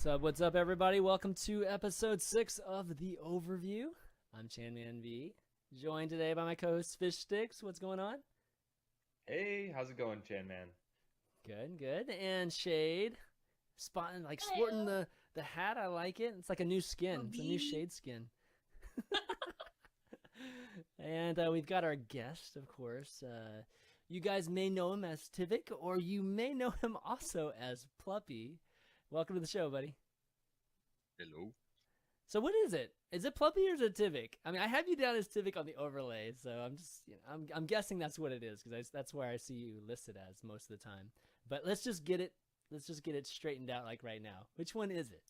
What's up, everybody? Welcome to episode 6 of the Overview. I'm ChanManV, joined today by my co-host FishStix. What's going on? Hey, how's it going, Chan Man? Good, good. And Shayed, sporting the hat. I like it. It's like a new skin. It's a new Shayed skin. And we've got our guest, of course. You guys may know him as Tvique, or you may know him also as Pluppy. Welcome to the show, buddy. Hello. So what is it? Is it Pluppy or is it Tvique? I mean, I have you down as Tvique on the overlay, so I'm just, I'm guessing that's what it is because that's where I see you listed as most of the time. But let's just get it straightened out like right now. Which one is it?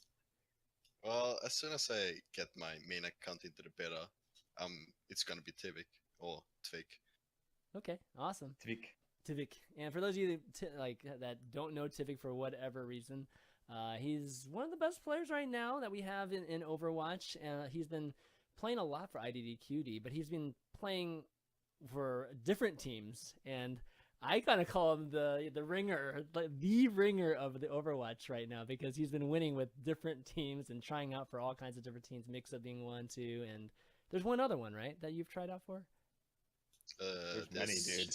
Well, as soon as I get my main account into the beta, it's gonna be Tvique or Tvique. Okay, awesome. Tvique. And for those of you that don't know Tvique for whatever reason, he's one of the best players right now that we have in Overwatch. He's been playing a lot for IDDQD, but he's been playing for different teams, and I kind of call him the ringer, the ringer of the Overwatch right now because he's been winning with different teams and trying out for all kinds of different teams. Mix-Up being one, too, and there's one other one, right, that you've tried out for? There's many, dude.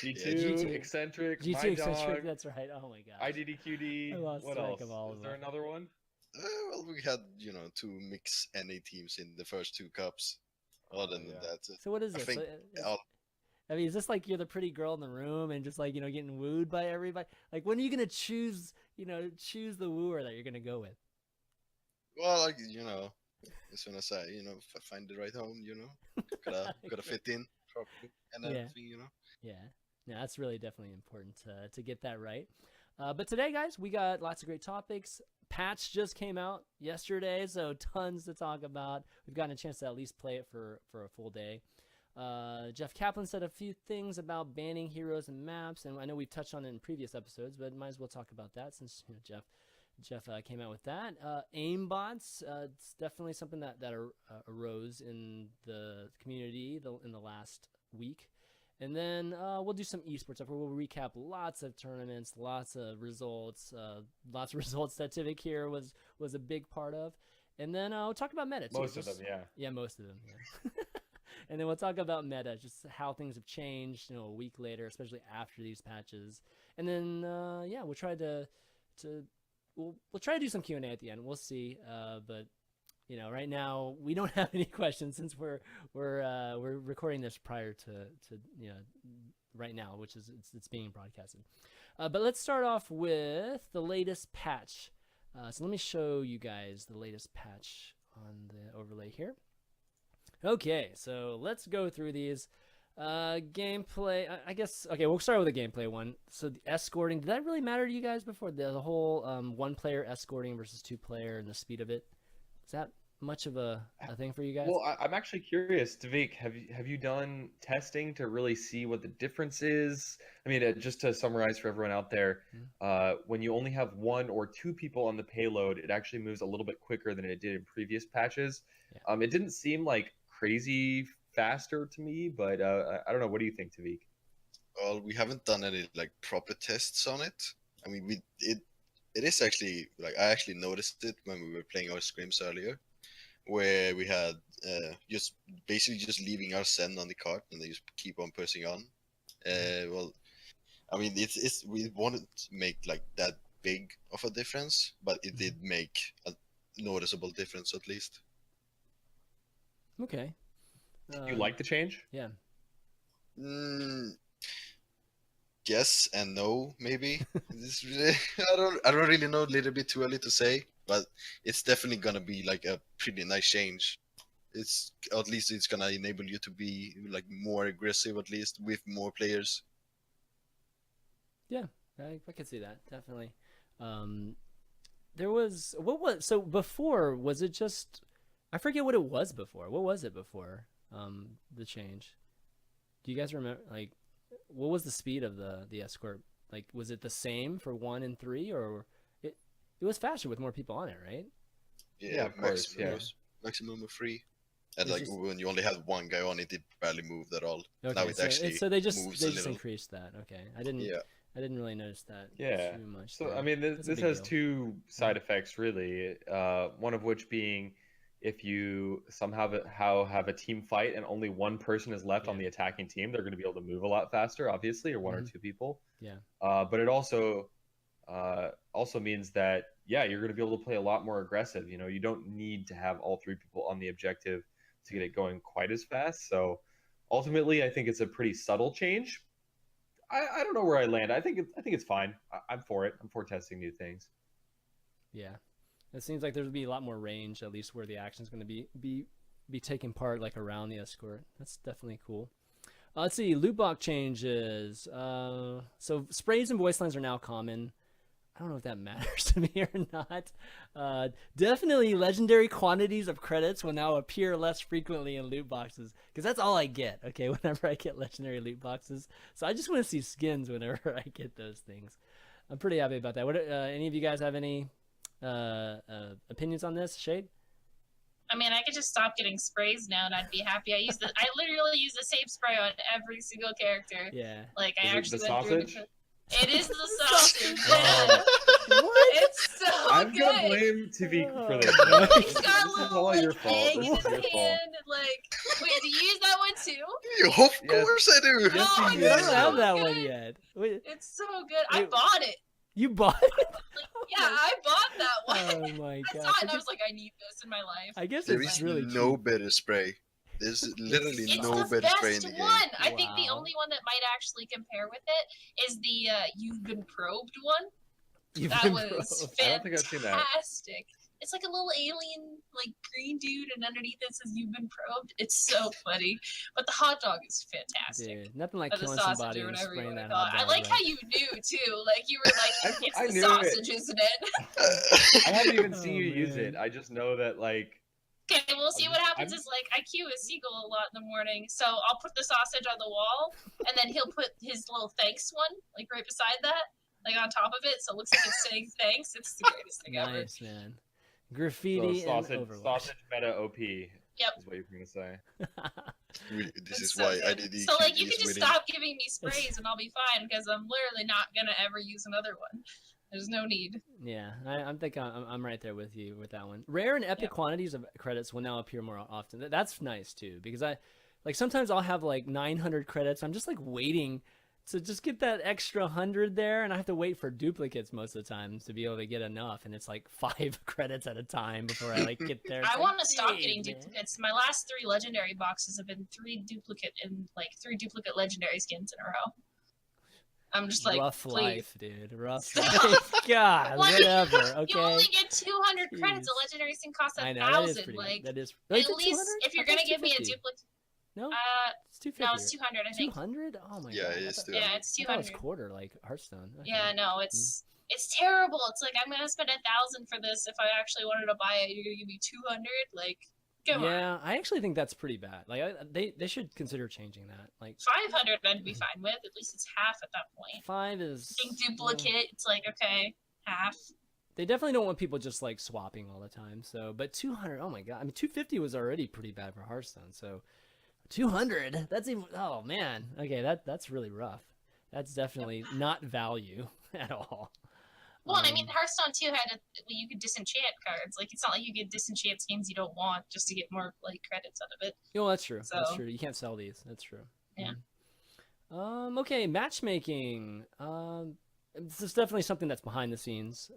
G2, G2, Eccentric, G2 My Eccentric, Dog, that's right. Oh my god. IDDQD. I lost What track else? of all Is of there them. another one? Well, we had, two mix NA teams in the first two cups. Other than yeah. that, So what is I this? think I mean, is this like you're the pretty girl in the room and just like, getting wooed by everybody? Like, when are you going to choose the wooer that you're going to go with? well, as soon as I, find the right home, gotta fit in properly and Yeah. everything, Yeah. No, that's really definitely important to get that right. But today, guys, we got lots of great topics. Patch just came out yesterday, so tons to talk about. We've gotten a chance to at least play it for a full day. Jeff Kaplan said a few things about banning heroes and maps, and I know we've touched on it in previous episodes, but might as well talk about that since Jeff came out with that. Aimbots, it's definitely something that arose in the community in the last week. And then we'll do some esports stuff where we'll recap lots of tournaments, lots of results that Tvique here was a big part of. And then we'll talk about meta too. Most of them, yeah. Yeah, most of them. Yeah. And then we'll talk about meta, just how things have changed, a week later, especially after these patches. And then we'll try to we'll try to do some Q&A at the end. We'll see. But right now we don't have any questions since we're recording this prior to right now, which is it's being broadcasted. But let's start off with the latest patch. So let me show you guys the latest patch on the overlay here. Okay, so let's go through these. Gameplay, I guess. Okay, we'll start with the gameplay one. So the escorting, did that really matter to you guys before? The whole one player escorting versus two player and the speed of it. Is that much of a thing for you guys? Well, I'm actually curious, Tvique. Have you done testing to really see what the difference is? I mean, just to summarize for everyone out there, when you only have one or two people on the payload, it actually moves a little bit quicker than it did in previous patches. Yeah. It didn't seem like crazy faster to me, but I don't know. What do you think, Tvique? Well, we haven't done any proper tests on it. I mean, it is actually I actually noticed it when we were playing our scrims earlier, where we had just leaving our send on the cart and they just keep on pressing on. Well, I mean, it's we wanted to make that big of a difference, but it did make a noticeable difference at least. Okay. You like the change? Yeah. Yes and no, maybe. I don't really know. A little bit too early to say, but it's definitely gonna be a pretty nice change. It's at least it's gonna enable you to be more aggressive, at least with more players. Yeah, I can see that definitely. There was so before, was it just? I forget what it was before. What was it before the change? Do you guys remember? What was the speed of the escort? Was it the same for 1 and 3, or it was faster with more people on it, right? Yeah, of course. Maximum of 3. And when you only had one guy on it, it barely moved at all. Okay, now it actually so they just moves a little. increased that. Okay, I didn't. Yeah. I didn't really notice that Yeah. too much. So there. I mean, That's a this big has deal. two side effects really. One of which being if you somehow have a team fight and only one person is left on Yeah. the attacking team, they're going to be able to move a lot faster, obviously, or one or Mhm. two people. Yeah. But it also means that you're going to be able to play a lot more aggressive. You know, you don't need to have all three people on the objective to get it going quite as fast. So ultimately, I think it's a pretty subtle change. I don't know where I land. I think it's fine. I'm for it. I'm for testing new things. Yeah. It seems like there's be a lot more range, at least where the action's going to be taking part, like around the escort. That's definitely cool. Let's see, loot box changes. So sprays and voice lines are now common. I don't know if that matters to me or not. Definitely legendary quantities of credits will now appear less frequently in loot boxes, because that's all I get, okay, whenever I get legendary loot boxes. So I just want to see skins whenever I get those things. I'm pretty happy about that. What any of you guys have any opinions on this, Shade? I mean, I could just stop getting sprays now, and I'd be happy. I literally use the same spray on every single character. Yeah. Like I Is it actually the went through sausage? It is the sausage. Oh. What? It's so I'm good. gonna blame Tvique for this. Oh, This He's got a is little all like, your fault. egg This in is his your fault. hand. Like, wait, do you use that one too? Of Yes. course I do. Yes, Oh, you Dude, I do. don't have that so one good. yet. Wait, It's so good. I Wait. bought it. you bought it? Like, yeah, I bought that one. Oh my I gosh. saw it and I was like, I need this in my life. I guess There it's is really no cheap. better spray. There's literally It's no the better spray in best the game. one. I think the Wow. only one that might actually compare with it is the You've Been Probed one. You've That been was I don't think I've seen that. fantastic. It's like a little alien, like green dude, and underneath it says "You've been probed." It's so funny, but the hot dog is fantastic. Dude, nothing like Or the killing sausage somebody or and whatever you spraying want to that call hot it. dog. I like how you knew too. Like you were like, "It's I the knew it. sausage, isn't it?" I haven't even seen Oh, you use man. it. I just know that like Okay, we'll see what happens. I'm- Is like I cue a seagull a lot in the morning, so I'll put the sausage on the wall, and then he'll put his little thanks one like right beside that, like on top of it, so it looks like it's saying thanks. It's the greatest thing ever. Nice, man. so Graffiti and sausage Overwatch. meta OP. Yep. Is what you're gonna say. This It's is so why good. IDD So like you is can just winning. stop giving me sprays and I'll be fine because I'm literally not gonna ever use another one. There's no need. Yeah, I'm thinking I'm right there with you with that one. Rare and epic Yep. quantities of credits will now appear more often. That's nice too, because I like sometimes I'll have like 900 credits. I'm just like waiting to just get that extra 100 there, and I have to wait for duplicates most of the time to be able to get enough, and it's like 5 credits at a time before I like get there. It's I like, want to stop dang, getting man. duplicates. My last 3 legendary boxes have been 3 duplicate legendary skins in a row. I'm just like, rough please. life, dude. Rough Stop. life. God, What? whatever. You Okay. only get 200 credits. A Jeez. legendary skin costs I 1,000. know that is pretty. Like That is. at Is it least 200? if you're I thought gonna it's give me a 250. duplicate, No, it's 250. no, it's 200. I think. 200? Oh my Yeah, god. it I is thought- 200. Yeah, it's I thought it was 200. quarter like Hearthstone. Okay. Yeah, no, it's terrible. It's like I'm gonna spend 1,000 for this. If I actually wanted to buy it, you're gonna give me 200. Like, come on. Yeah, I actually think that's pretty bad. Like they should consider changing that. Like 500 I'd be fine with. At least it's half at that point. 5 is Being duplicate, it's like okay, half. They definitely don't want people just like swapping all the time. So, but 200, oh my god. I mean 250 was already pretty bad for Hearthstone. So 200, that's even oh man. Okay, that's really rough. That's definitely not value at all. Well, and I mean, Hearthstone 2 had you could disenchant cards. Like, it's not like you get disenchant skins you don't want just to get more like credits out of it. Oh, that's true. That's So- true. You can't sell these. That's true. Yeah. Okay, matchmaking. This is definitely something that's behind the scenes.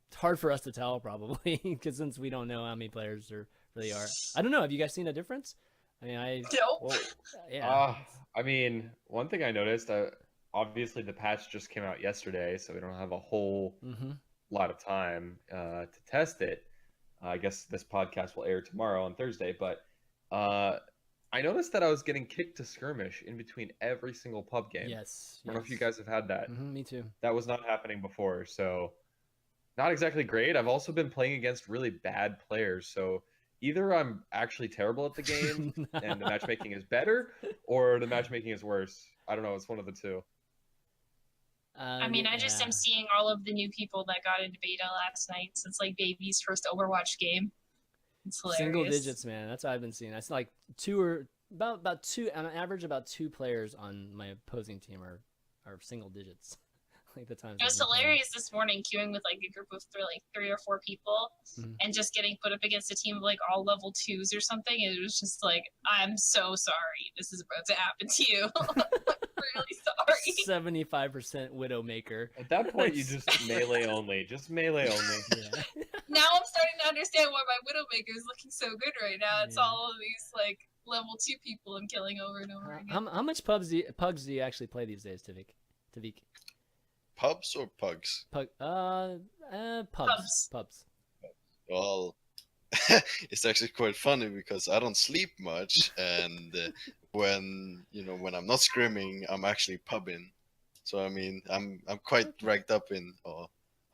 It's hard for us to tell, probably, because since we don't know how many players there really are. I don't know. Have you guys seen a difference? I mean, Nope. Well, yeah. I mean, one thing I noticed, obviously the patch just came out yesterday, so we don't have a whole Mm-hmm. lot of time to test it. I guess this podcast will air tomorrow on Thursday, but I noticed that I was getting kicked to skirmish in between every single pub game. Yes. I don't know if you guys have had that. Me too. That was not happening before, so not exactly great. I've also been playing against really bad players, so either I'm actually terrible at the game and the matchmaking is better, or the matchmaking is worse. I don't know. It's one of the two. I mean, I just am seeing all of the new people that got into beta last night since like Baby's first Overwatch game. It's hilarious. Single digits, man. That's what I've been seeing. That's like about two on average. About 2 players on my opposing team are single digits. Like the times It was I've been playing. hilarious this morning queuing with like a group of three or four people and just getting put up against a team of like all level 2s or something. It was just like, I'm so sorry this is about to happen to you. I'm really sorry. 75% Widowmaker. At that point, you just melee only. Just melee only. Yeah. Now I'm starting to understand why my Widowmaker is looking so good right now. It's Yeah. all of these like level 2 people I'm killing over and over again. How much pugs do you actually play these days, Tvique? Pubs or pugs? Pubs. Well, it's actually quite funny because I don't sleep much, and when I'm not scrimming, I'm actually pubbing. So I mean, I'm quite ranked up in.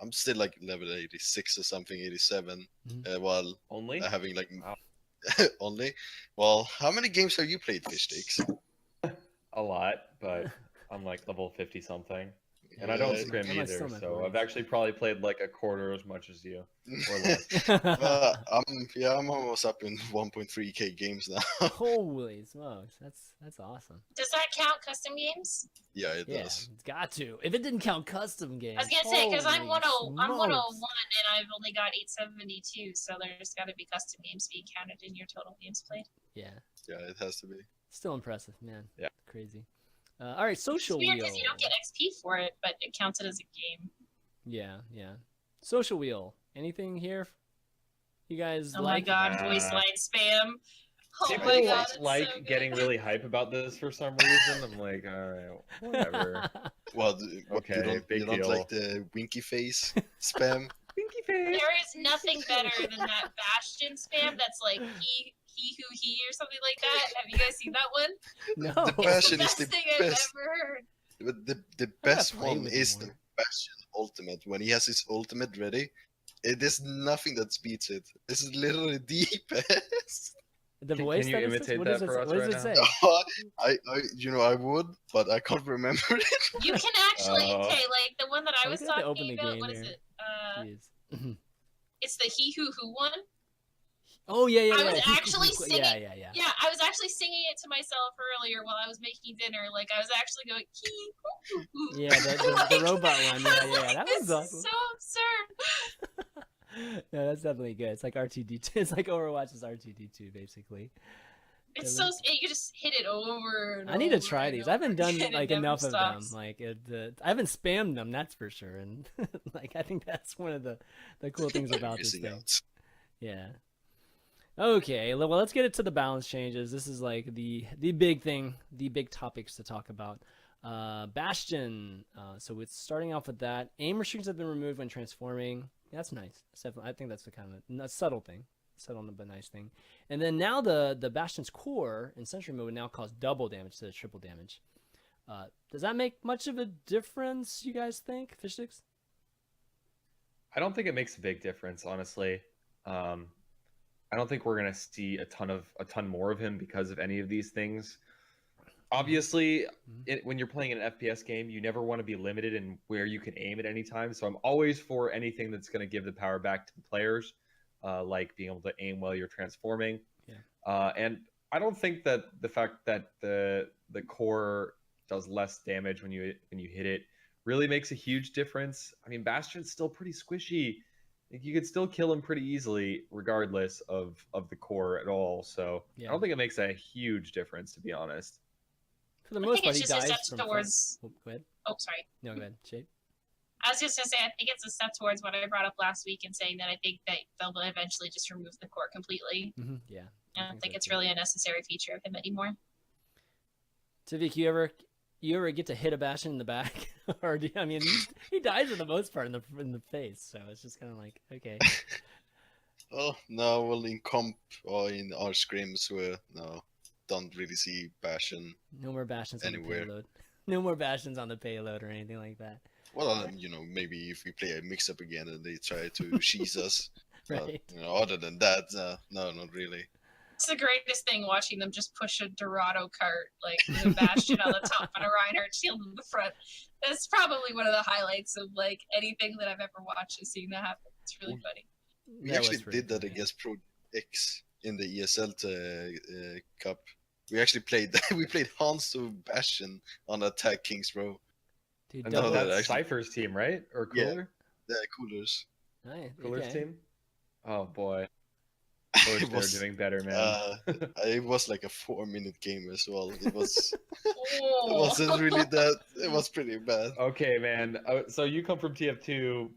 I'm still like level 86 or something, 87. While Only? having like Wow. only. Well, how many games have you played, FishStix? A lot, but I'm like level 50 something. And I don't scrim I'm either, still in my so 40s. I've actually probably played like a quarter as much as you, or less. I'm almost up in 1.3k games now. Holy smokes, that's awesome. Does that count custom games? Yeah, it Yeah, does. it's got to. If it didn't count custom games. I was gonna say because I'm 101 holy smokes. and I've only got 872, so there's got to be custom games being counted in your total games played. Yeah, Yeah, it has to be. still impressive, man. Yeah. Crazy. All right, social It's weird wheel. because you don't get XP for it, but it counted as a game. Yeah. Social wheel. Anything here? You guys Oh like? my god, Nah. voice line spam. Oh People my god, it's like so good. getting really hype about this for some reason. I'm like, alright, whatever. Well, Okay, you big don't deal. like the winky face spam? Pinky face. There is nothing better than that Bastion spam that's like he who he or something like that. Have you guys seen that one? No. The Bastion The is best the thing I've best. ever heard. But the gotta best play one with is him the more. Bastion ultimate. When he has his ultimate ready, there's nothing that beats it. This is literally the best. The Can voice you that it says? imitate What that does it, for us what does right it now? say? I would, but I can't remember it. You can actually okay, like the one that I I'm was gonna have to open talking the about. game What is here. it? Jeez. It's the he who one. Oh yeah. I was actually singing. Yeah. Yeah, I was actually singing it to myself earlier while I was making dinner. Like I was actually going he hoo hoo. Yeah, the robot one. Yeah. That This was is awesome. so absurd. No, that's definitely good. It's like RTD2. It's like Overwatch's RTD2, basically. It's so you just hit it over. And I need to over try and these. I haven't over done again. It like never enough of them. stops. Like I haven't spammed them. That's for sure. And like I think that's one of the cool things about this Missing thing. out. Yeah. Okay. Well, let's get it to the balance changes. This is like the big thing, the big topics to talk about. Bastion. So it's starting off with that. Aim restrictions have been removed when transforming. That's nice. I think that's the kind of a subtle thing. Subtle but nice thing. And then now the Bastion's core in Sentry mode now cause double damage instead of triple damage. Does that make much of a difference, you guys think, FishStix? I don't think it makes a big difference, honestly. I don't think we're gonna see a ton more of him because of any of these things. Obviously, when you're playing an FPS game, you never want to be limited in where you can aim at any time. So I'm always for anything that's going to give the power back to the players, like being able to aim while you're transforming. Yeah. And I don't think that the fact that the core does less damage when you hit it really makes a huge difference. I mean, Bastion's still pretty squishy. Like, you could still kill him pretty easily, regardless of the core at all. So Yeah. I don't think it makes a huge difference, to be honest. For the I most think part, it's he just a dies step from. towards. Oh, go ahead. Oh, sorry. No, go ahead. Shayed. I was just gonna say I think it's a step towards what I brought up last week in saying that I think that they'll eventually just remove the core completely. Mm-hmm. Yeah. I don't think so it's too. really a necessary feature of him anymore. Tvique, you ever get to hit a Bastion in the back, or I mean, he dies for the most part in the face, so it's just kind of like okay. Oh no, well in comp or in our scrims, no, don't really see Bastion. No more Bastions Anywhere. on the payload. No more Bastions on the payload or anything like that. Well, maybe if we play a mix-up again and they try to cheese us. Right. Other than that, no, not really. It's the greatest thing watching them just push a Dorado cart like with a Bastion on the top and a Reinhardt shield in the front. That's probably one of the highlights of like anything that I've ever watched is seeing that happen. It's really funny. We That actually was pretty did that cool, yeah. against Pro X in the ESL Cup. We actually played we played Hans to Bastion on Attack Kings Row. Dude, And No, that's actually- Cypher's team, right? Or Yeah. Cooler? The coolers. Nice. Cooler's Okay. team? Oh boy. I wish It they were was doing better, man. it was like a 4-minute game as well. It was it Oh. wasn't really that. It was pretty bad. Okay, man. So you come from TF2,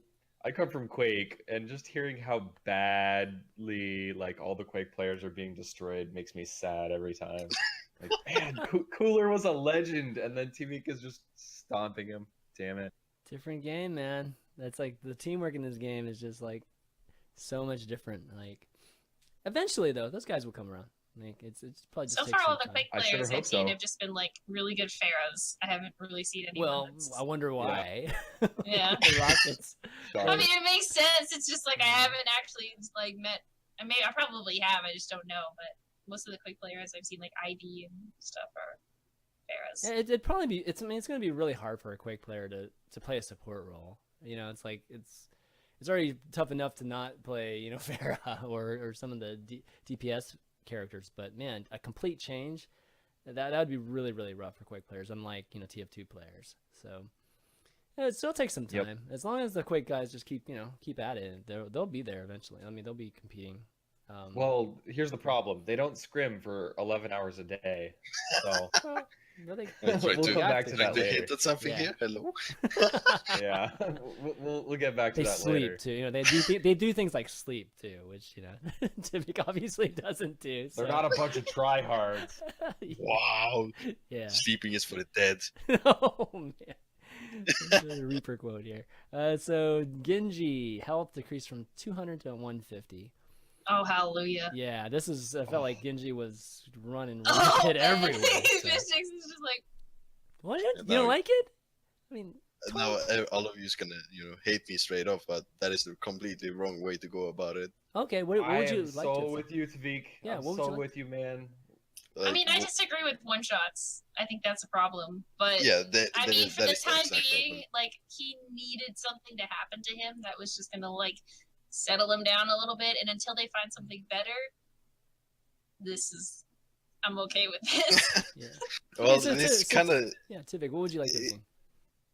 I come from Quake, and just hearing how badly like all the Quake players are being destroyed makes me sad every time. Like, man, Cooler was a legend, and then Tvique is just stomping him. Damn it. Different game, man. That's like the teamwork in this game is just like so much different. Like, eventually though, those guys will come around. Like, it's probably just So takes far, all some the time. Quake I sure players hope I've seen so. have just been like really good pharaohs. I haven't really seen anyone. Well, that's... I wonder why. Yeah. The Rockets. Sorry. I mean, it makes sense. It's just like I haven't actually like met. I probably have. I just don't know. But most of the Quake players I've seen, like ID and stuff, are pharaohs. Yeah, it'd probably be. I mean, it's going to be really hard for a Quake player to play a support role. You know, it's like it's already tough enough to not play, you know, Pharah or some of the DPS characters. But man, a complete change, that would be really, really rough for Quake players, unlike, you know, TF2 players. So yeah, it still takes some time. Yep. As long as the Quake guys just keep at it, they'll be there eventually. I mean, they'll be competing. Well, here's the problem. They don't scrim for 11 hours a day. So Well, they Try we'll to- come back to Trying that to later. hint at something Yeah. here. Hello. Yeah, we'll get back to They that sleep later. too. You know, they do things like sleep too, which, you know, Tvique obviously doesn't do. So. They're not a bunch of tryhards. Wow. Yeah. Sleeping is for the dead. Oh man. There's a Reaper quote here. So Genji health decreased from 200 to 150. Oh, hallelujah. Yeah, this is. I felt like Genji was running Oh, rapid man. everywhere. So. FishStix is just like, What? Yeah, You don't no. like it? I mean, Now all of you's gonna hate me straight off, but that is the completely wrong way to go about it. okay. What I would you am like so to? with you, Tvique. Yeah, I'm what would you so like- with you, man. I mean, I Well, disagree with one shots. I think that's a problem. But yeah, I mean, for that the is time exact being, problem. like, he needed something to happen to him that was just gonna like settle him down a little bit, and until they find something better, I'm okay with this. Yeah. Well, so- it's so- kind of Yeah, Tvique, what would you like to see?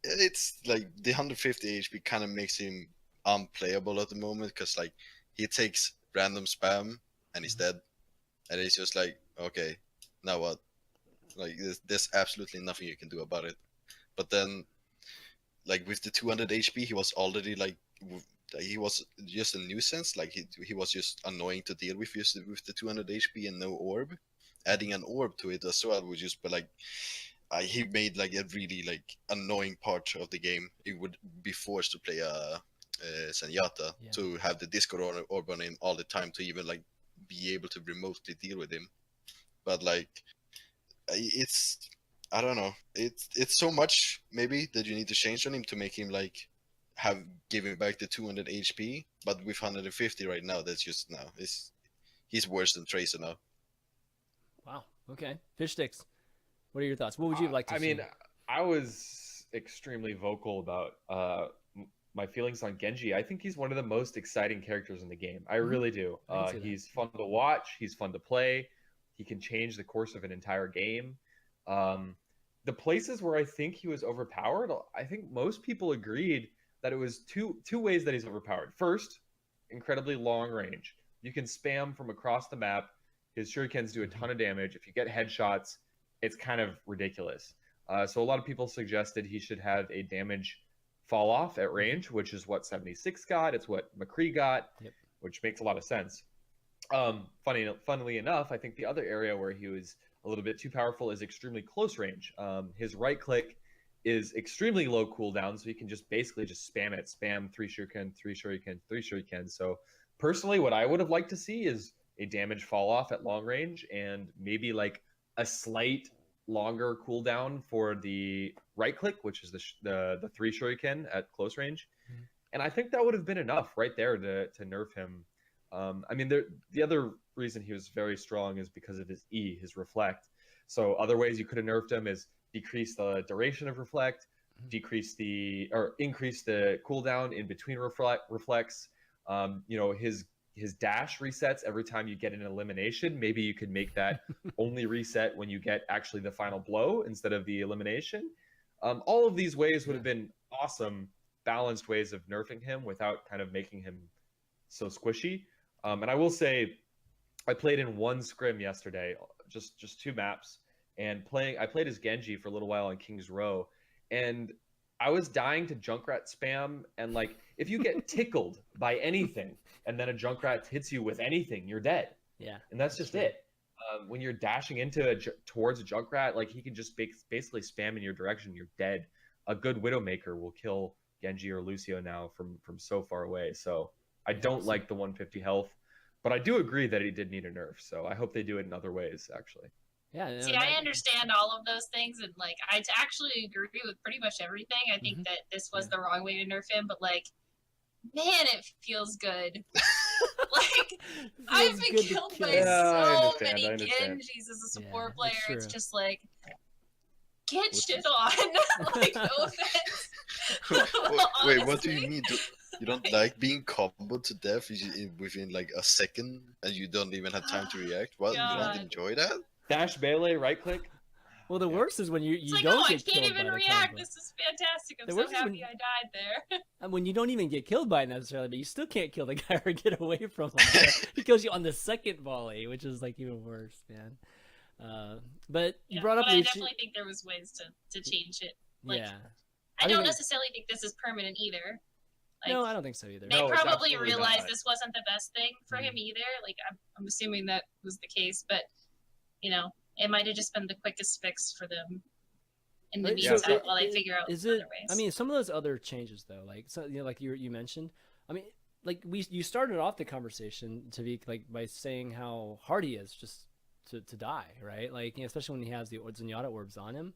it's like the 150 HP kind of makes him unplayable at the moment because like he takes random spam and he's dead, and it's just like, okay, now what? Like there's absolutely nothing you can do about it. But then, like with the 200 HP, he was already like he was just a nuisance. Like he was just annoying to deal with just with the 200 HP and no orb. Adding an orb to it as well would just be like he made like a really like annoying part of the game. It would be forced to play Zenyatta Yeah. to have the Discord orb on him all the time to even like be able to remotely deal with him. But like it's I don't know. It's so much maybe that you need to change on him to make him like give him back the 200 HP. But with 150 right now, that's just now he's worse than Tracer now. Wow. Okay. FishStix. What are your thoughts? What would you like to I see? mean, I was extremely vocal about my feelings on Genji. I think he's one of the most exciting characters in the game. I really do. I can see that. He's fun to watch. He's fun to play. He can change the course of an entire game. The places where I think he was overpowered, I think most people agreed that it was two ways that he's overpowered. First, incredibly long range. You can spam from across the map. His shurikens do a ton of damage. If you get headshots, it's kind of ridiculous. So a lot of people suggested he should have a damage fall off at range, which is what 76 got. It's what McCree got, Yep. which makes a lot of sense. Funnily enough, I think the other area where he was a little bit too powerful is extremely close range. His right click is extremely low cooldown, so you can just basically just spam it. Spam 3 shuriken, 3 shuriken, 3 shuriken. So personally, what I would have liked to see is a damage fall off at long range and maybe like a slight longer cooldown for the right click, which is the 3 shuriken at close range. Mhm. And I think that would have been enough right there to nerf him. I mean, the other reason he was very strong is because of his E, his reflect. So other ways you could have nerfed him is decrease the duration of reflect, increase the cooldown in between reflects. His dash resets every time you get an elimination. Maybe you could make that only reset when you get actually the final blow instead of the elimination. All of these ways would have been awesome, balanced ways of nerfing him without kind of making him so squishy. And I will say, I played in one scrim yesterday, just 2 maps, and I played as Genji for a little while on King's Row, and I was dying to Junkrat spam, and like if you get tickled by anything, and then a Junkrat hits you with anything, you're dead. Yeah, and that's just it. When you're dashing towards a Junkrat, like he can just basically spam in your direction, you're dead. A good Widowmaker will kill Genji or Lucio now from so far away. So I don't like the 150 health, but I do agree that he did need a nerf. So I hope they do it in other ways, actually. Yeah. See, I understand all of those things, and like I actually agree with pretty much everything. I think that this was the wrong way to nerf him, but like, man, it feels good. Like I've been killed by so many Genjis as a support player. It's just like, get shit on. Like, no offense. Wait, what do you mean? You don't like being comboed to death within like a second, and you don't even have time to react? What? You don't enjoy that? Dash melee, right click. Well, the worst is when you like, don't I get can't killed even by react. the This is fantastic. I'm The so happy I died there. And when you don't even get killed by it necessarily, but you still can't kill the guy or get away from him. He kills you on the second volley, which is like even worse, man. But you brought up. But I definitely think there was ways to change it. Like, I don't necessarily think this is permanent either. Like, no, I don't think so either. They probably realized this wasn't the best thing for him either. Like I'm assuming that was the case, but you know, it might have just been the quickest fix for them in the meantime while they figure out other ways. I mean, some of those other changes though, like like you mentioned. I mean, like you started off the conversation, Tvique, like by saying how hard he is just to die, right? Like, you know, especially when he has the Zenyatta orbs on him.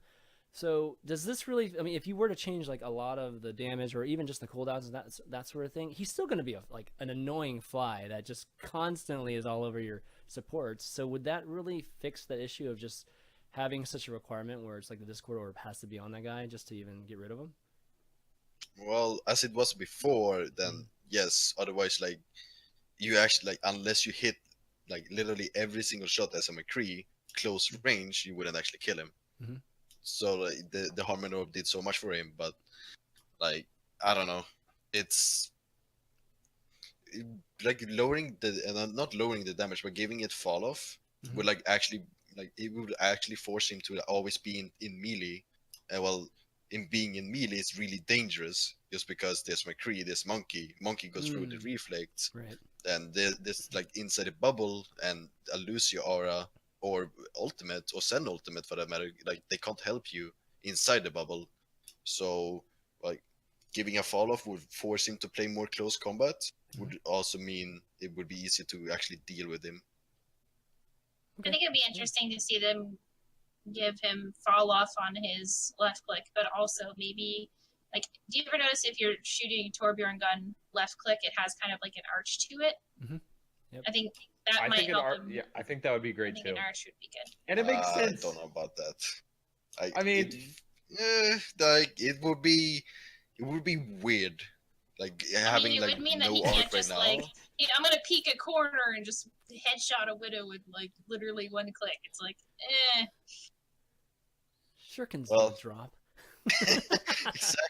So does this really? I mean, if you were to change like a lot of the damage or even just the cooldowns and that sort of thing, he's still going to be like an annoying fly that just constantly is all over your supports. So would that really fix the issue of just having such a requirement where it's like the Discord orb has to be on that guy just to even get rid of him? Well, as it was before, then yes. Otherwise, like you actually like unless you hit like literally every single shot as a McCree close range, you wouldn't actually kill him. So like, the Harmon Orb did so much for him, but like I don't know, it's like lowering not lowering the damage, but giving it fall off would like actually like it would actually force him to always be in melee. Well, in being in melee, it's really dangerous just because there's McCree, there's Monkey goes through the reflect, right? And there's like inside a bubble and a Lucio aura. Or ultimate, or Zen ultimate for that matter, like they can't help you inside the bubble. So, like, giving a fall off would force him to play more close combat. Would also mean it would be easier to actually deal with him. I think it'd be interesting to see them give him fall off on his left click, but also maybe like, do you ever notice if you're shooting a Torbjorn gun left click, it has kind of like an arch to it? I think that might help him. Yeah, I think that would be great too. An arch would be good. And it makes sense. I don't know about that. I mean, like it would be weird, like having like no arc right now. Like, I'm gonna peek a corner and just headshot a Widow with like literally one click. It's like, Shuriken's drop. Exactly.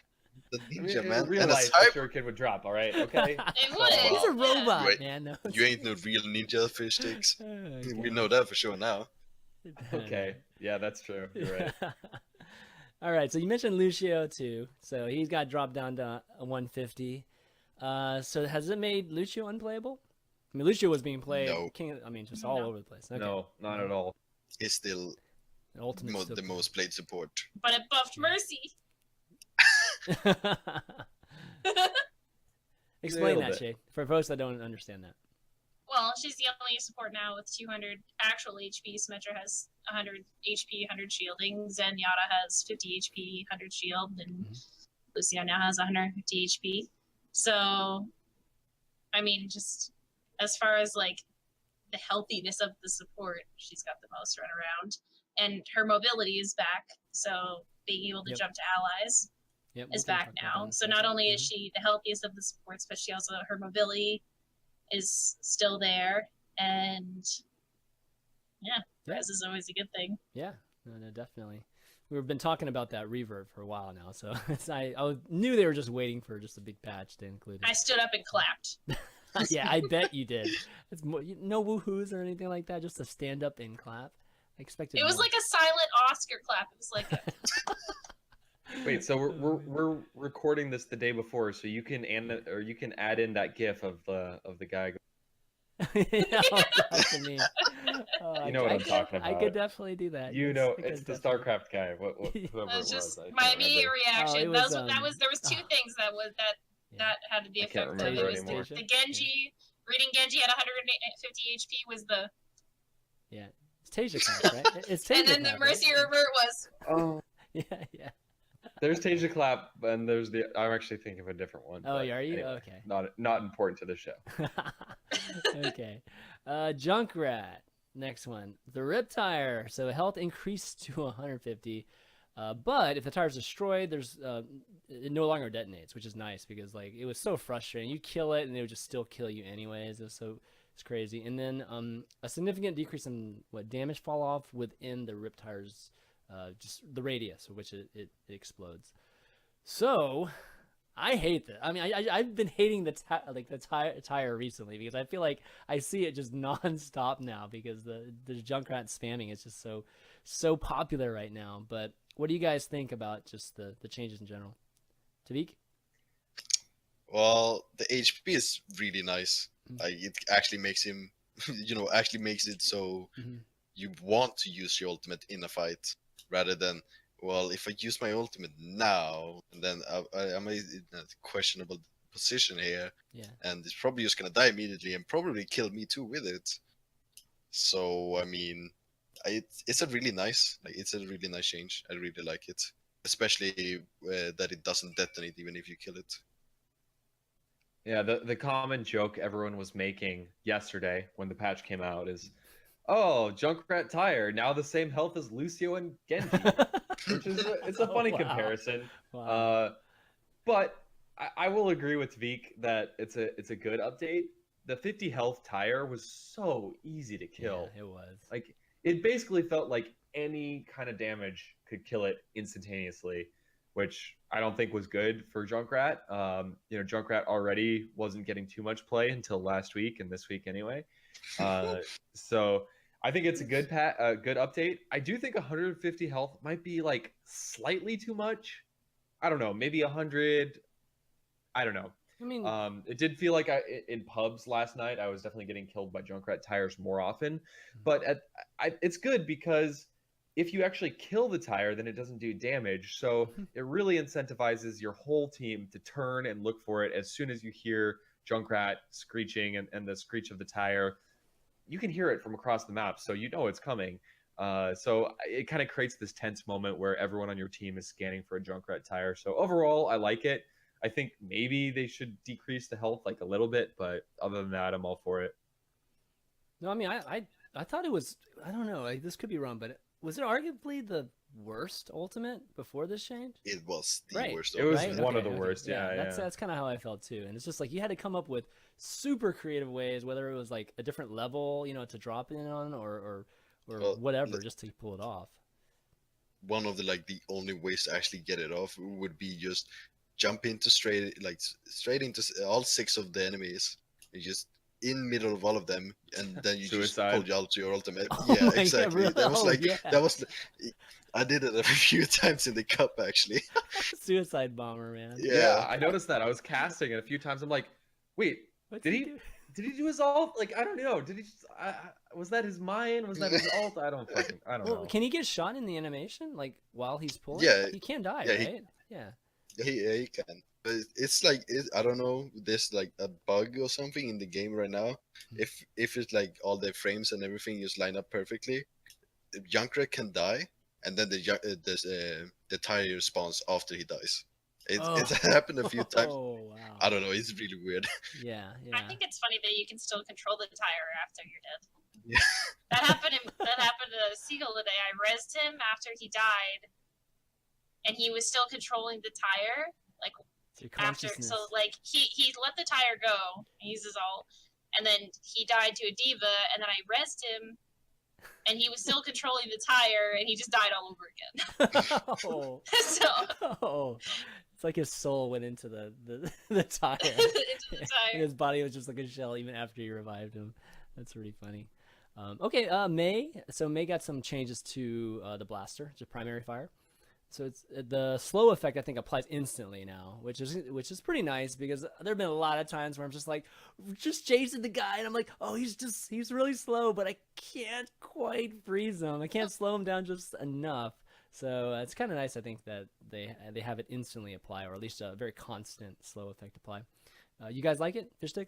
The ninja, man. In real life, the Shuriken would drop, all right? Okay? It would. He's a robot, man. No, you ain't no real ninja, FishStix. We know that for sure now. Okay. Yeah, that's true. You're right. All right, so you mentioned Lucio too. So he's got dropped down to a 150. So has it made Lucio unplayable? I mean, Lucio was being played. No. Just all over the place. Okay. No, not at all. He's still the most played support. But it buffed Mercy. Explain that, Shayed, for folks that don't understand that. Well, she's the only support now with 200 actual HP. Symmetra has 100 HP, 100 shielding. Zenyatta has 50 HP, 100 shield, and Lucio now has 150 HP. So, I mean, just as far as like the healthiness of the support, she's got the most run around, and her mobility is back. So being able to jump to allies is back now. So not only is she the healthiest of the supports, but she also, her mobility is still there. And this is always a good thing. Yeah, no, definitely. we've been talking about that reverb for a while now, so knew they were just waiting for just a big patch to include it. I stood up and clapped. Yeah, I bet you did. It's no woohoos or anything like that, just a stand up and clap. I expected. It was more. like a silent Oscar clap. It was like a... Wait, so we're recording this the day before, so you can add in that GIF of the guy. Yeah, that's to me. You know what I'm talking about. I could definitely do that. You know, it's the StarCraft guy. Whoever It it was just was. my immediate reaction. Oh, There was two things that had the I can't effect of it. remember Was anymore. the Genji reading Genji at 150 HP was the It's Tasia clap, right? It's Tasia and then the Mercy right? revert was Oh, Yeah. there's Tasia clap, and there's the. I'm actually thinking of a different one. Oh, but are you? anyway, Okay. Not important to the show. Okay. Junkrat. Next one. The Rip Tire. So health increased to 150. But if the tire's destroyed, there's it no longer detonates, which is nice because like it was so frustrating. You kill it and it would just still kill you anyways. It's crazy. And then a significant decrease in damage fall off within the Rip Tire's just the radius of which it explodes. So I hate that. I mean, I've been hating the tire recently because I feel like I see it just nonstop now because the Junkrat spamming is just so popular right now. But what do you guys think about just the changes in general? Tvique? Well, the HP is really nice. Mhm. Like it actually makes him, actually makes it so Mhm. you want to use your ultimate in a fight rather than, well, if I use my ultimate now, and then I'm in a questionable position here, Yeah. and it's probably just gonna die immediately and probably kill me too with it. So I mean, it's a really nice change. I really like it, especially that it doesn't detonate even if you kill it. Yeah, the common joke everyone was making yesterday when the patch came out is, oh, Junkrat Tire, now the same health as Lucio and Genji, which is it's a funny Wow. comparison. Wow. But I will agree with Tvique that it's a good update. The 50 health Tire was so easy to kill. Yeah, it was. Like it basically felt like any kind of damage could kill it instantaneously, which I don't think was good for Junkrat. Junkrat already wasn't getting too much play until last week and this week anyway. So I think it's a good update. I do think 150 health might be like slightly too much. I don't know, maybe 100. I don't know. I mean, It did feel like in pubs last night, I was definitely getting killed by Junkrat tires more often. But it's good because if you actually kill the tire, then it doesn't do damage. So it really incentivizes your whole team to turn and look for it as soon as you hear Junkrat screeching and the screech of the tire. You can hear it from across the map, so you know it's coming. So it kind of creates this tense moment where everyone on your team is scanning for a Junkrat tire. So overall, I like it. I think maybe they should decrease the health like a little bit, but other than that, I'm all for it. no, I mean, I thought it was, I don't know, like, this could be wrong, but was it arguably the worst ultimate before this change? It was the Right. worst. It was Right? one Okay, of the worst. Yeah. That's kind of how I felt too. And it's just like you had to come up with super creative ways, whether it was like a different level, to drop in on or Well, whatever, just to pull it off. One of the only ways to actually get it off would be just jump into straight into all 6 of the enemies. You just in middle of all of them, and then you just Suicide. hold out to your ultimate. Oh Yeah, my God, exactly. really? That was Oh, yeah. I did it a few times in the cup actually. Suicide bomber, man. Yeah, I noticed that. I was casting it a few times. I'm like, wait, What's did he do? did he do his ult? Like, I don't know. Did he just, was that his mine? Was that his ult? I don't know. Well, can he get shot in the animation, like while he's pulling? Yeah. He can die, Yeah, right? Yeah. Yeah, he can. But it's I don't know. There's like a bug or something in the game right now. If it's like all the frames and everything just line up perfectly, Junkrat can die, and then the tire spawns after he dies. It's happened a few times. Oh wow. I don't know. It's really weird. Yeah. I think it's funny that you can still control the tire after you're dead. Yeah. That happened to Seagull today. I rezzed him after he died, and he was still controlling the tire. Like It's your after, consciousness. so like he let the tire go. He uses all, and then he died to a diva, and then I rezzed him, and he was still controlling the tire, and he just died all over again. Oh. So Oh. It's like his soul went into the tire. into the And tire. his body was just like a shell even after you revived him. That's really funny. Okay, May. So May got some changes to the blaster, to primary fire. So it's the slow effect I think applies instantly now, which is pretty nice because there have been a lot of times where I'm just like just chasing the guy and I'm like, oh, he's really slow, but I can't quite freeze him. I can't slow him down just enough. So it's kind of nice, I think, that they have it instantly apply, or at least a very constant slow effect apply. You guys like it, FishStix?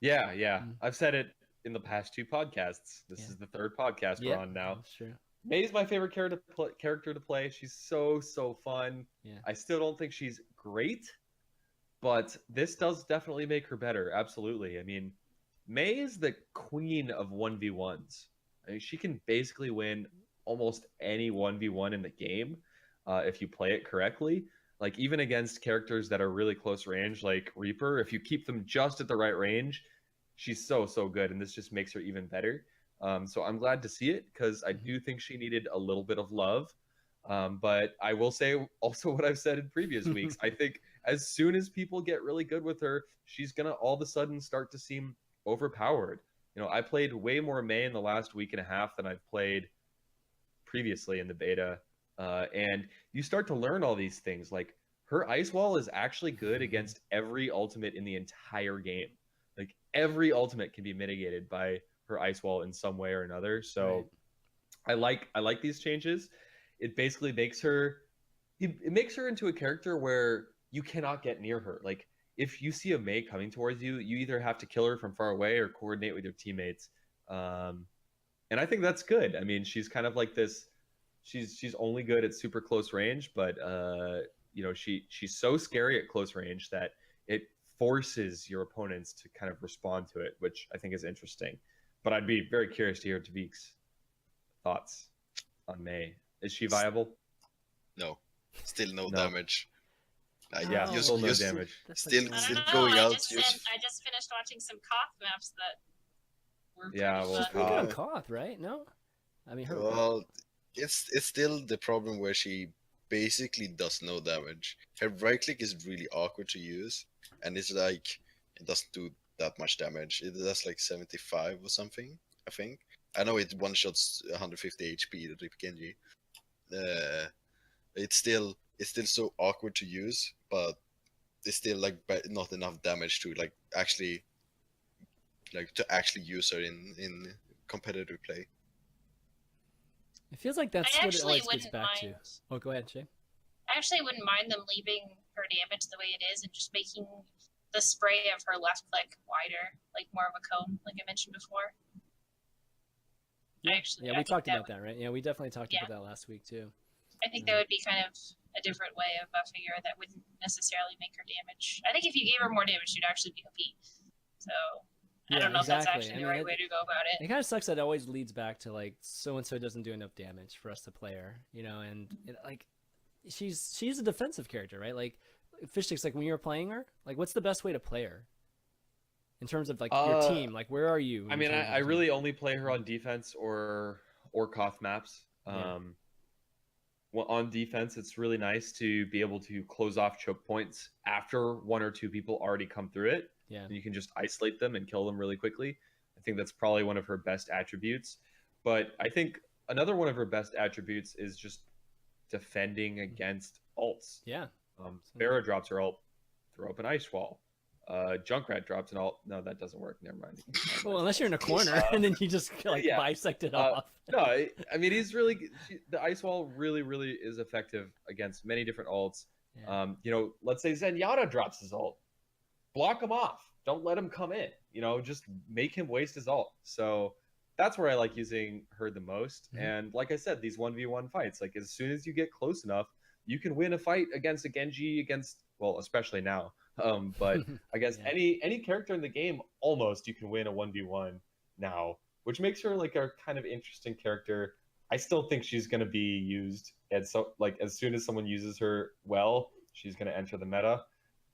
Yeah. I've said it in the past 2 podcasts. This is the 3rd podcast we're on now. That's true. May's my favorite character to play. She's so fun. Yeah. I still don't think she's great, but this does definitely make her better. Absolutely. I mean, May is the queen of 1v1s. I mean, she can basically win almost any 1v1 in the game if you play it correctly. Like, even against characters that are really close range, like Reaper, if you keep them just at the right range, she's so good, and this just makes her even better. So I'm glad to see it because I do think she needed a little bit of love. But I will say also what I've said in previous weeks. I think as soon as people get really good with her, she's going to all of a sudden start to seem overpowered. You know, I played way more May in the last week and a half than I've played previously in the beta. And you start to learn all these things. Like, her Ice Wall is actually good against every ultimate in the entire game. Like, every ultimate can be mitigated by her Ice Wall in some way or another. So right. I like these changes. It basically makes her into a character where you cannot get near her. Like, if you see a May coming towards you, you either have to kill her from far away or coordinate with your teammates. And I think that's good. I mean, she's kind of like this. She's only good at super close range, but you know, she's so scary at close range that it forces your opponents to kind of respond to it, which I think is interesting. But I'd be very curious to hear Tvique's thoughts on May. Is she viable? No, still no damage. Yeah, still no damage. Still going out. I just finished watching some Koth maps that were she's pretty good on Koth, right? No, I mean, well, it's still the problem where she basically does no damage. Her right click is really awkward to use, and it's like it doesn't do that much damage. It does like 75 or something, I think. I know it one shots 150 HP the Rip Genji. It's still so awkward to use, but it's still like not enough damage to actually use her in competitive play. It feels like that's what it always gets back to. Oh, go ahead, Shay. I actually wouldn't mind them leaving her damage the way it is and just making the spray of her left click wider, like more of a cone, like I mentioned before. We talked about that, right? Yeah, we definitely talked about that last week too. I think that would be kind of a different way of buffing her that wouldn't necessarily make her damage. I think if you gave her more damage, she'd actually be OP. So I don't know if that's actually the right way to go about it. It kind of sucks that it always leads back to like so and so doesn't do enough damage for us to play her, you know, and like she's a defensive character, right? Like FishStix, like when you're playing her, like what's the best way to play her? In terms of like your team, like where are you? I mean, I really only play her on defense or Koth maps. Well, on defense, it's really nice to be able to close off choke points after 1 or 2 people already come through it. Yeah, and you can just isolate them and kill them really quickly. I think that's probably one of her best attributes. But I think another one of her best attributes is just defending against ults. Yeah. Pharah drops her ult, throw up an ice wall. Junkrat drops an ult. No, that doesn't work. Never mind. Well, unless you're in a corner and then you just bisect it off. No, I mean, the ice wall really is effective against many different ults. Yeah. You know, let's say Zenyatta drops his ult. Block him off. Don't let him come in. You know, just make him waste his ult. So that's where I like using her the most. Mm-hmm. And like I said, these 1v1 fights, like as soon as you get close enough, you can win a fight against a Genji, especially now. But I guess any character in the game, almost you can win a 1v1 now, which makes her like a kind of interesting character. I still think she's going to be used. And so like as soon as someone uses her well, she's going to enter the meta.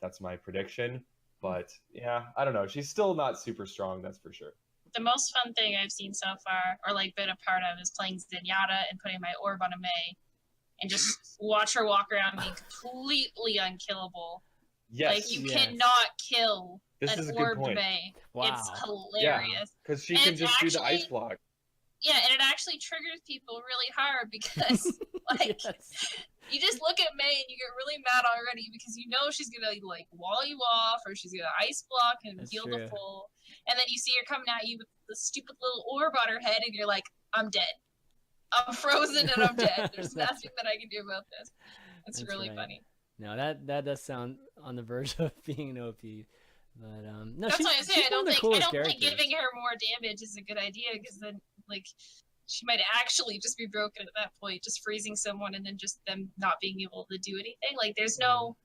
That's my prediction. But yeah, I don't know. She's still not super strong, that's for sure. the most fun thing I've seen so far, or like been a part of, is playing Zenyatta and putting my orb on a Mei, and just watch her walk around being completely unkillable. Yes. Like you Yes. cannot kill This an is a good orbed point. Mei. Wow. It's hilarious. Because she And can it's just do the actually- ice block. Yeah, and it actually triggers people really hard because like Yes. you just look at Mei and you get really mad already because you know she's gonna like wall you off or she's gonna ice block and That's heal true. the full, and then you see her coming at you with the stupid little orb on her head, and you're like, I'm dead. I'm frozen and I'm dead. There's That's nothing that I can do about this. It's That's really right. funny. No, that does sound on the verge of being an OP. But no, That's she's, why I say she's I one of don't the think coolest characters. giving her more damage is a good idea because then like she might actually just be broken at that point, just freezing someone and then just them not being able to do anything. Like there's no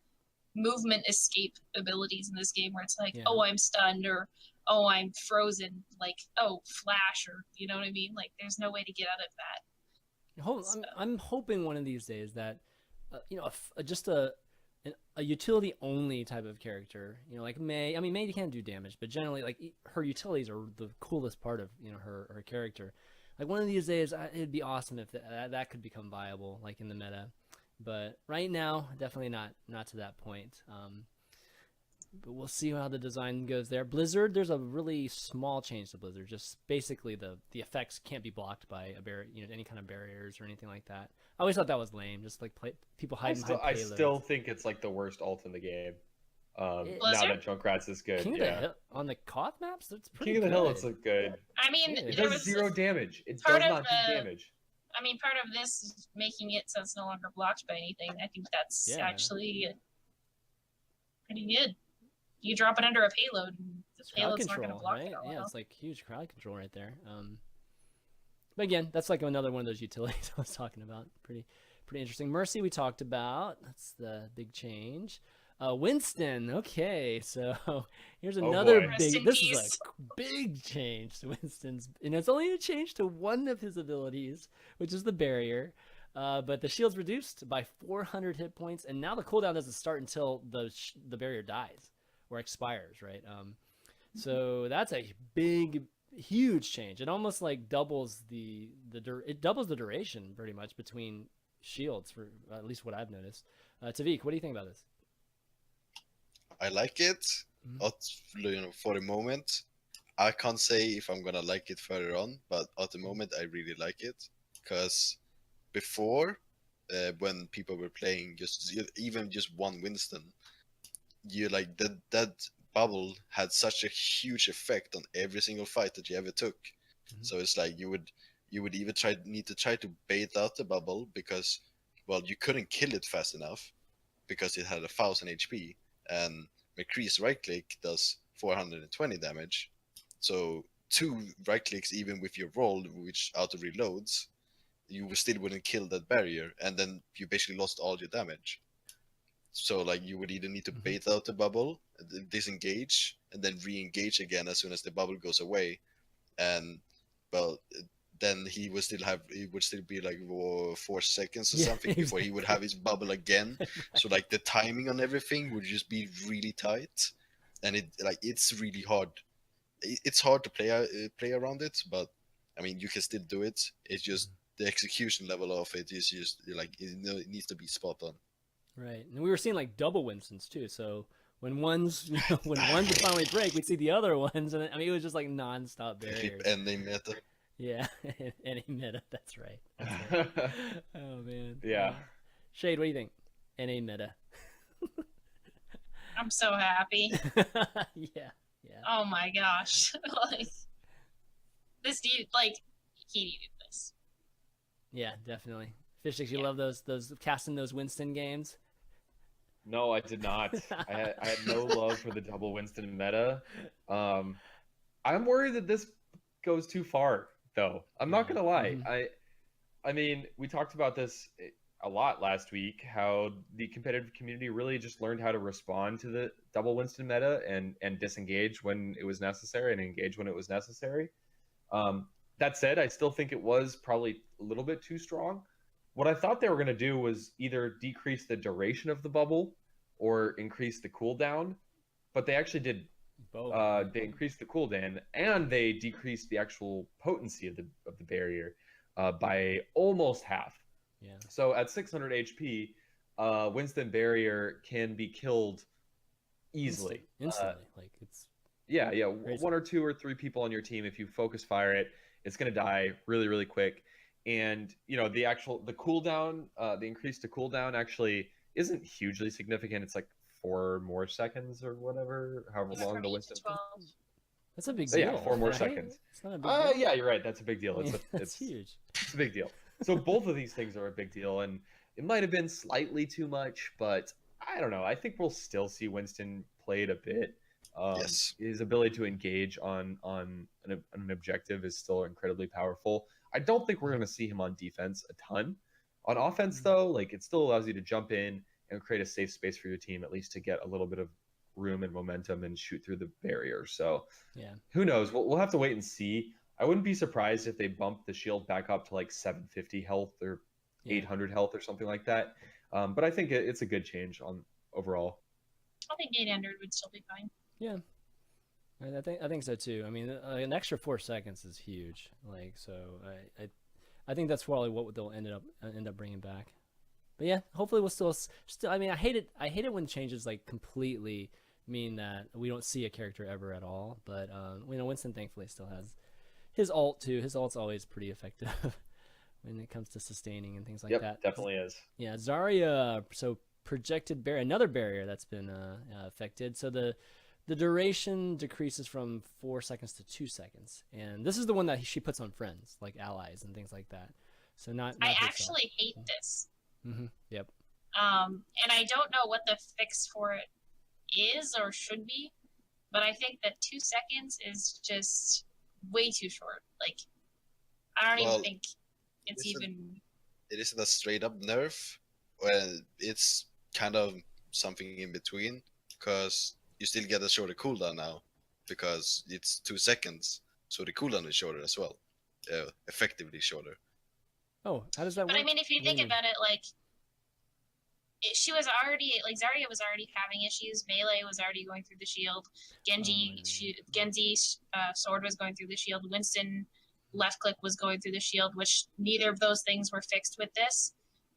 movement escape abilities in this game where it's like, Yeah. oh, I'm stunned or oh, I'm frozen, like, oh, flash, or you know what I mean? Like there's no way to get out of that. I'm hoping one of these days that just a utility only type of character, like Mei. I mean, Mei can't do damage, but generally, like her utilities are the coolest part of her character. Like one of these days, it'd be awesome if that could become viable, like in the meta. But right now, definitely not to that point. But we'll see how the design goes there. Blizzard, there's a really small change to Blizzard. Just basically the effects can't be blocked by any kind of barriers or anything like that. I always thought that was lame. Just like people hiding behind I payloads. still think it's like the worst ult in the game. Now Blizzard? that Junkrat's is good. King of the Hill on the Koth maps, that's pretty King of the good. Hill, it's look good. I mean, Yeah. It there does was 0 damage. It part does of not do the- damage. I mean, part of this is making it so it's no longer blocked by anything. I think that's Yeah. actually pretty good. You drop it under a payload, and the It's crowd payload's not going to control, block right? it all. Yeah, it's like huge crowd control right there. But again, that's like another one of those utilities I was talking about. Pretty interesting. Mercy we talked about. That's the big change. Winston. Okay, so here's another boy. big. Rest in This peace. is a big change to Winston's, and it's only a change to one of his abilities, which is the barrier. But the shield's reduced by 400 hit points, and now the cooldown doesn't start until the barrier dies or expires, right? So that's a huge change. It almost like doubles it doubles the duration pretty much between shields, for at least what I've noticed. Tvique, what do you think about this? I like it, for the moment. I can't say if I'm gonna like it further on, but at the moment I really like it because before, when people were playing even just one Winston, you like that bubble had such a huge effect on every single fight that you ever took. So it's like you would even need to try to bait out the bubble because, well, you couldn't kill it fast enough because it had 1,000 HP, and McCree's right click does 420 damage. So 2 right clicks, even with your roll, which auto reloads, you still wouldn't kill that barrier, and then you basically lost all your damage. So like you would either need to bait out the bubble, disengage, and then re-engage again as soon as the bubble goes away, and well, then he would still be like 4 seconds or something before he would have his bubble again. So like the timing on everything would just be really tight, and it's really hard. It's hard to play around it, but I mean you can still do it. It's just the execution level of it is just like it needs to be spot on. Right, and we were seeing like double Winstons too. So when one's when one's would finally break, we'd see the other ones, and I mean it was just like non-stop barriers. Keep ending meta. Yeah, any meta. That's right. That's right. Oh man. Yeah. Shayed, what do you think? NA meta. I'm so happy. Yeah. Oh my gosh. Like, this dude, like, he needed this. Yeah, definitely. FishStix, you love those casting those Winston games. No, I did not. I had no love for the double Winston meta. I'm worried that this goes too far, though. I'm not gonna lie. I mean, we talked about this a lot last week, how the competitive community really just learned how to respond to the double Winston meta and disengage when it was necessary and engage when it was necessary. That said, I still think it was probably a little bit too strong. What I thought they were going to do was either decrease the duration of the bubble or increase the cooldown, but they actually did Both. They increased the cooldown, and they decreased the actual potency of the barrier by almost half. Yeah. So at 600 HP, Winston barrier can be killed easily. Instantly. Like it's Yeah, crazy. 1 or 2 or 3 people on your team, if you focus fire it, it's gonna die really, really quick. And the cooldown, the increase to cooldown actually isn't hugely significant. It's like 4 more seconds or whatever, however Yeah, long from the 8 Winston. to 12. That's a big So deal. yeah, 4 more right? seconds. It's not a big deal. Yeah, you're right. That's a big deal. That's huge. It's a big deal. So both of these things are a big deal, and it might have been slightly too much, but I don't know. I think we'll still see Winston played a bit. Yes. His ability to engage on an objective is still incredibly powerful. I don't think we're going to see him on defense a ton. On offense, though, like it still allows you to jump in and create a safe space for your team, at least to get a little bit of room and momentum and shoot through the barrier. So Yeah. who knows? We'll have to wait and see. I wouldn't be surprised if they bump the shield back up to like 750 health or 800 health or something like that. But I think it's a good change on overall. I think 800 would still be fine. Yeah. I think so too. I mean, an extra 4 seconds is huge. Like, so I think that's probably what they'll end up bringing back. But yeah, hopefully we'll still. I mean, I hate it when changes like completely mean that we don't see a character ever at all. But Winston thankfully still has his ult too. His ult's always pretty effective when it comes to sustaining and things like that. Definitely is. Yeah, Zarya. So projected barrier, another barrier that's been affected. So the duration decreases from 4 seconds to 2 seconds, and this is the one that she puts on friends, like allies and things like that. So not I herself. actually hate this. Yep. And I don't know what the fix for it is or should be, but I think that 2 seconds is just way too short. Like, I don't even think it's even. It isn't a straight up nerf. Well, it's kind of something in between, because you still get a shorter cooldown now, because it's 2 seconds, so the cooldown is shorter as well, effectively shorter. Oh, how does that work? But I mean, if you think about it, like, she was already, like, Zarya was already having issues. Melee was already going through the shield. Genji's sword was going through the shield. Winston left click was going through the shield, which neither of those things were fixed with this.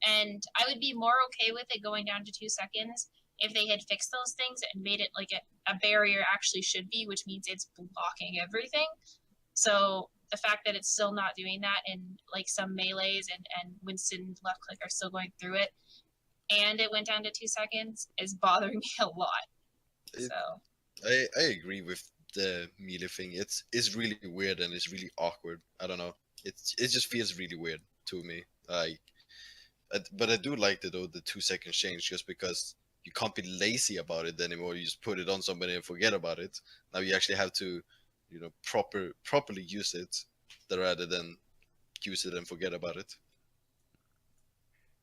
And I would be more okay with it going down to 2 seconds if they had fixed those things and made it like a barrier actually should be, which means it's blocking everything. So the fact that it's still not doing that, and like some melees and Winston left click are still going through it, and it went down to 2 seconds, is bothering me a lot. I agree with the melee thing. It's really weird and it's really awkward. I don't know. It just feels really weird to me. But I do like the 2 second change, just because you can't be lazy about it anymore. You just put it on somebody and forget about it. Now you actually have to, properly use it, rather than use it and forget about it.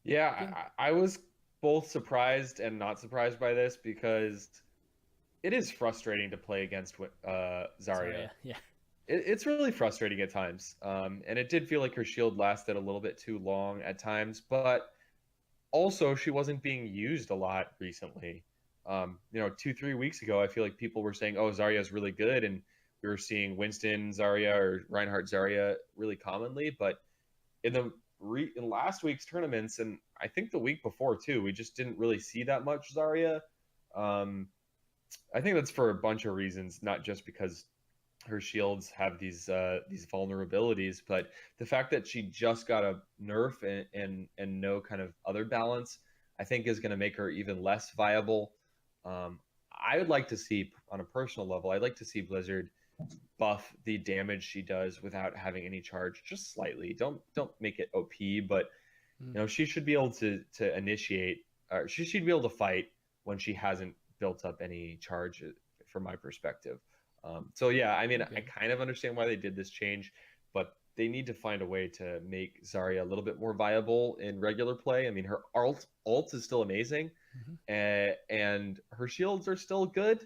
Yeah, I was both surprised and not surprised by this, because it is frustrating to play against Zarya. Yeah. It's really frustrating at times. And it did feel like her shield lasted a little bit too long at times, but also she wasn't being used a lot recently. 2-3 weeks ago, I feel like people were saying, oh, Zarya is really good, and we were seeing Winston Zarya or Reinhardt Zarya really commonly. But in last week's tournaments, and I think the week before too, we just didn't really see that much Zarya. I think that's for a bunch of reasons, not just because her shields have these vulnerabilities, but the fact that she just got a nerf and no kind of other balance, I think is going to make her even less viable. I would like to see, on a personal level, I'd like to see Blizzard buff the damage she does without having any charge, just slightly. Don't make it OP, but she should be able to initiate, or she should be able to fight when she hasn't built up any charge, from my perspective. So yeah, I mean, I kind of understand why they did this change, but they need to find a way to make Zarya a little bit more viable in regular play. I mean, her ult is still amazing, and her shields are still good,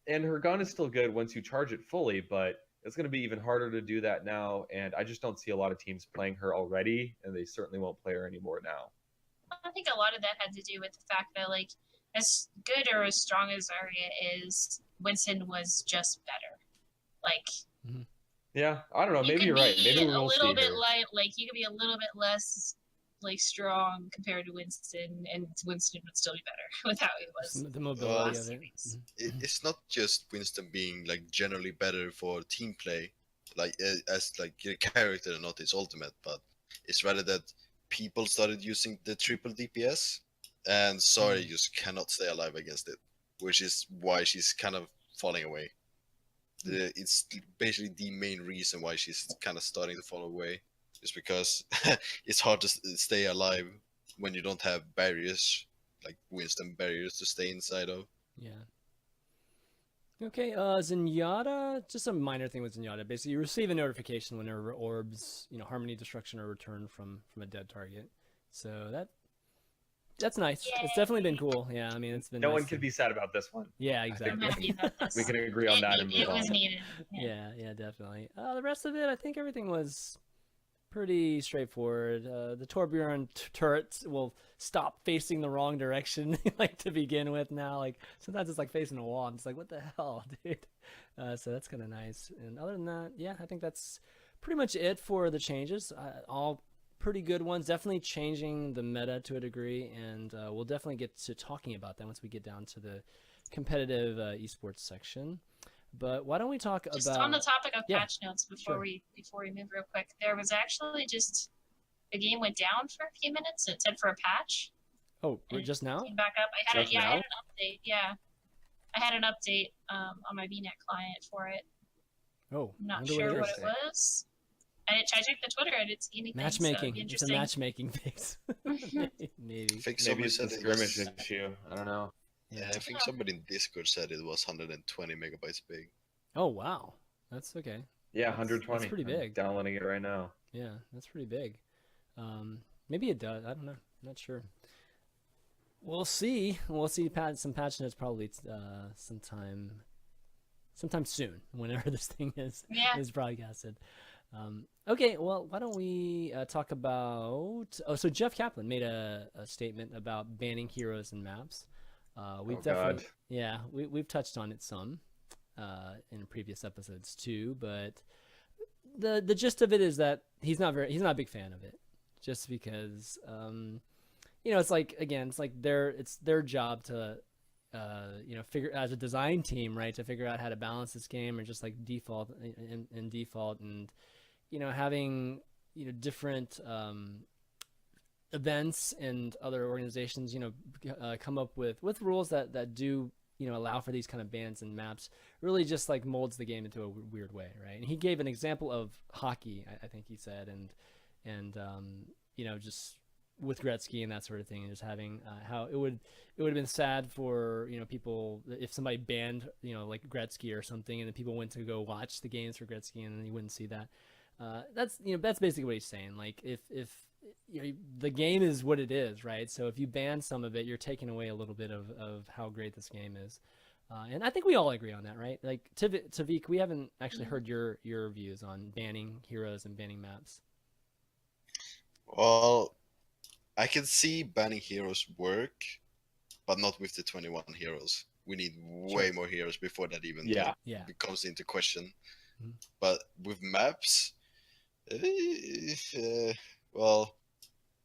and her gun is still good once you charge it fully, but it's going to be even harder to do that now, and I just don't see a lot of teams playing her already, and they certainly won't play her anymore now. I think a lot of that had to do with the fact that, like, as good or as strong as Zarya is, Winston was just better. Like, Yeah, I don't know. you Maybe could you're right. be Maybe we a will little see bit her. light, like you could be a little bit less like strong compared to Winston, and Winston would still be better with how he was. The mobility Well, of it. series. It's not just Winston being like generally better for team play, like as like your character and not his ultimate, but it's rather that people started using the triple DPS, and Sorry just cannot stay alive against it, which is why she's kind of falling away. It's basically the main reason why she's kind of starting to fall away, is because it's hard to stay alive when you don't have barriers like Winston barriers to stay inside of. Yeah. Okay, Zenyatta, just a minor thing with Zenyatta. Basically, you receive a notification whenever orbs, Harmony Destruction are returned from a dead target. So that's nice. Yay. It's definitely been cool. Yeah, I mean, it's been No nice one can be sad about this one. Yeah, I think I'm exactly. happy about this. we can agree on that and move It was on. needed. Yeah. Yeah, definitely. The rest of it, I think everything was pretty straightforward. The Torbjorn turrets will stop facing the wrong direction, like to begin with now. Like sometimes it's like facing a wall. I'm just like, what the hell, dude? So that's kind of nice. And other than that, yeah, I think that's pretty much it for the changes. All pretty good ones. Definitely changing the meta to a degree, and we'll definitely get to talking about that once we get down to the competitive esports section. But why don't we talk Just about on the topic of Yeah, patch notes before sure. we move real quick, there was actually just the game went down for a few minutes. It said for a patch. just now? Came back up. I had Just I had now? an update. Yeah, I had an update on my VNet client for it. Oh, I'm not wonder sure it what is. it was. I checked the Twitter. I didn't see anything. Matchmaking. So It's a matchmaking fix. Maybe. I think Maybe somebody it's the said it skirmish was, issue. I don't know. yeah, I think somebody in Discord said it was 120 megabytes big. Oh wow, that's okay. Yeah, That's 120. That's pretty I'm big. downloading it right now. Yeah, that's pretty big. Maybe it does. I don't know. I'm not sure. We'll see. We'll see. Some patch notes probably sometime soon, whenever this thing is broadcasted. Okay, well, why don't we talk about? Oh, so Jeff Kaplan made a statement about banning heroes and maps. We've definitely, God. we've touched on it some in previous episodes too, but the gist of it is that he's not a big fan of it, just because it's like, again, it's their job to figure, as a design team, right, to figure out how to balance this game, or just like default in default, and having different events and other organizations come up with rules that do allow for these kind of bans and maps, really just like molds the game into a weird way, right? And he gave an example of hockey, I think he said, and just with Gretzky and that sort of thing, and just having how it would have been sad for people if somebody banned like Gretzky or something, and then people went to go watch the games for Gretzky, and then you wouldn't see that. That's basically what he's saying. Like if the game is what it is, right? So if you ban some of it, you're taking away a little bit of how great this game is. And I think we all agree on that, right? Like Tvique, we haven't actually heard your views on banning heroes and banning maps. Well, I can see banning heroes work, but not with the 21 heroes. We need way more heroes before that even Yeah. comes into question. Mhm. But with maps, well,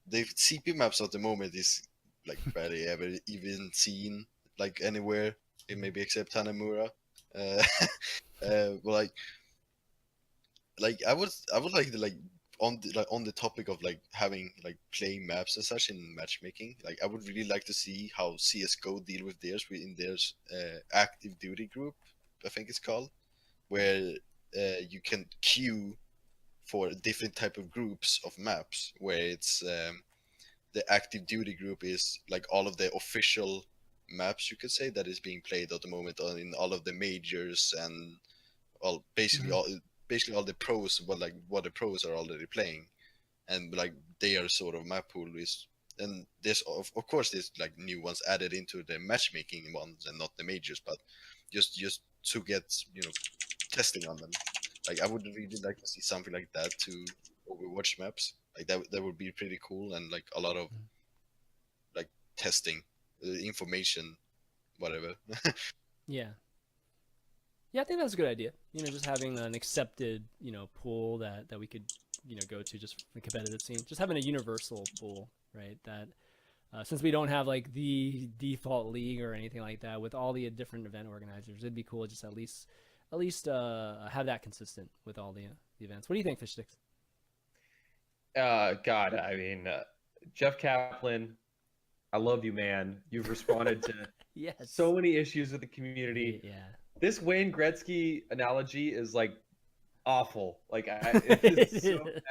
the CP maps at the moment is like barely ever even seen like anywhere, maybe except Hanamura. Well, like I would like to on the topic of like having like playing maps and such in matchmaking. Like I would really like to see how CS:GO deal with theirs within their active duty group, I think it's called, where you can queue for different type of groups of maps, where it's the active duty group is like all of the official maps, you could say, that is being played at the moment in all of the majors and all basically all the pros, what the pros are already playing, and like they are sort of map pool is. And there's of course there's like new ones added into the matchmaking ones and not the majors, but just to get testing on them. Like I would really like to see something like that to Overwatch maps. Like that would be pretty cool, and like a lot of like testing information, whatever. Yeah. Yeah, I think that's a good idea. You know, just having an accepted, you know, pool that we could, you know, go to just for the competitive scene. Just having a universal pool, right? That since we don't have like the default league or anything like that with all the different event organizers, it'd be cool just at least have that consistent with all the events. What do you think, FishStix? God, I mean, Jeff Kaplan, I love you, man. You've responded to Yes. so many issues with the community. Yeah. This Wayne Gretzky analogy is like awful. Like, it is so bad.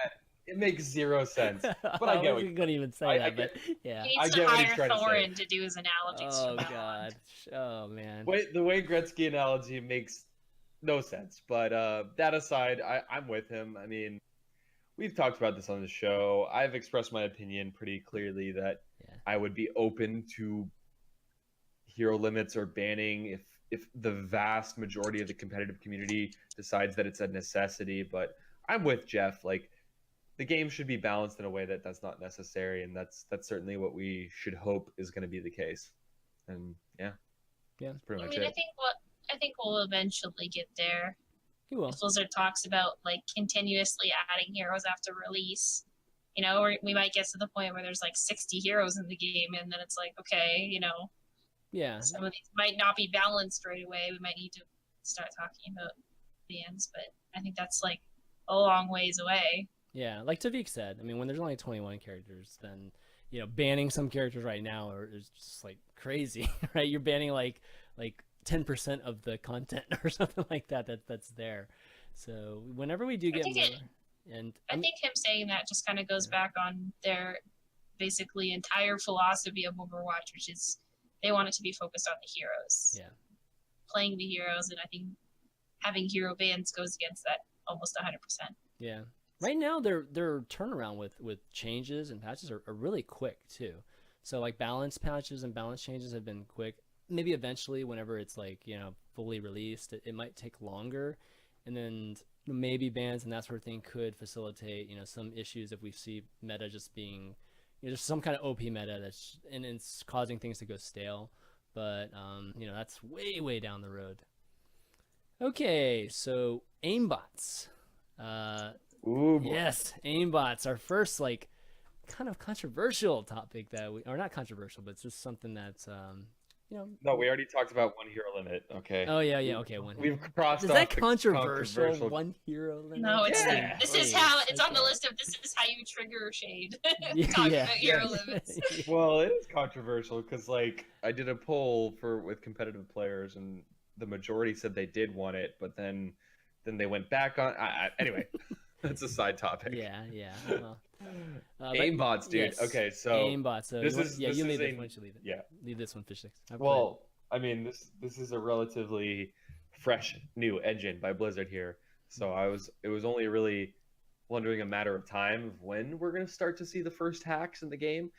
It makes zero sense. But I get what couldn't even say that, but yeah. He I needs get to what he's hire trying to say. Thorin to do his analogies. Oh from now on. God. Oh man. Wait, the Wayne Gretzky analogy makes no sense. But that aside, I'm with him. I mean, we've talked about this on the show. I've expressed my opinion pretty clearly that I would be open to hero limits or banning if the vast majority of the competitive community decides that it's a necessity. But I'm with Jeff. Like, the game should be balanced in a way that that's not necessary, and that's certainly what we should hope is going to be the case. And that's pretty much it. I think we'll eventually get there. He will. If Blizzard talks about like continuously adding heroes after release, you know, or we might get to the point where there's like 60 heroes in the game, and then it's like, okay, you know, some of these might not be balanced right away. We might need to start talking about bans, but I think that's like a long ways away. Yeah, like Tvique said, I mean, when there's only 21 characters, then, you know, banning some characters right now is just like crazy, right? You're banning like 10% of the content or something like that's there. So whenever we do get more, I think him saying that just kind of goes back on their basically entire philosophy of Overwatch, which is they want it to be focused on the heroes. Yeah. Playing the heroes, and I think having hero bans goes against that almost 100%. Yeah. Right now, their turnaround with changes and patches are really quick too. So like balance patches and balance changes have been quick. Maybe eventually, whenever it's like, you know, fully released, it might take longer, and then maybe bans and that sort of thing could facilitate, you know, some issues if we see meta just being, you know, there's some kind of OP meta that's and it's causing things to go stale. But you know, that's way down the road. Okay, so Aimbots. Ooh, boy. Yes, Aimbots, our first like kind of controversial topic that or not controversial, but it's just something that's you know. No, we already talked about one hero limit. Okay. Oh yeah, okay. One. We've crossed Is off that the controversial? One hero limit. No, it's Yeah. this is how it's on the list of this is how you trigger Shayed. Talk about hero limits. Well, it is controversial because like I did a poll with competitive players, and the majority said they did want it, but then they went back on. Anyway. That's a side topic. Yeah. Well, Aimbots, dude. Yes, so Aimbots. So this you is leave this a- one. You leave it. Yeah. Leave this one, FishStix. Well, I mean, this is a relatively fresh new engine by Blizzard here. So it was only really wondering a matter of time of when we're gonna start to see the first hacks in the game.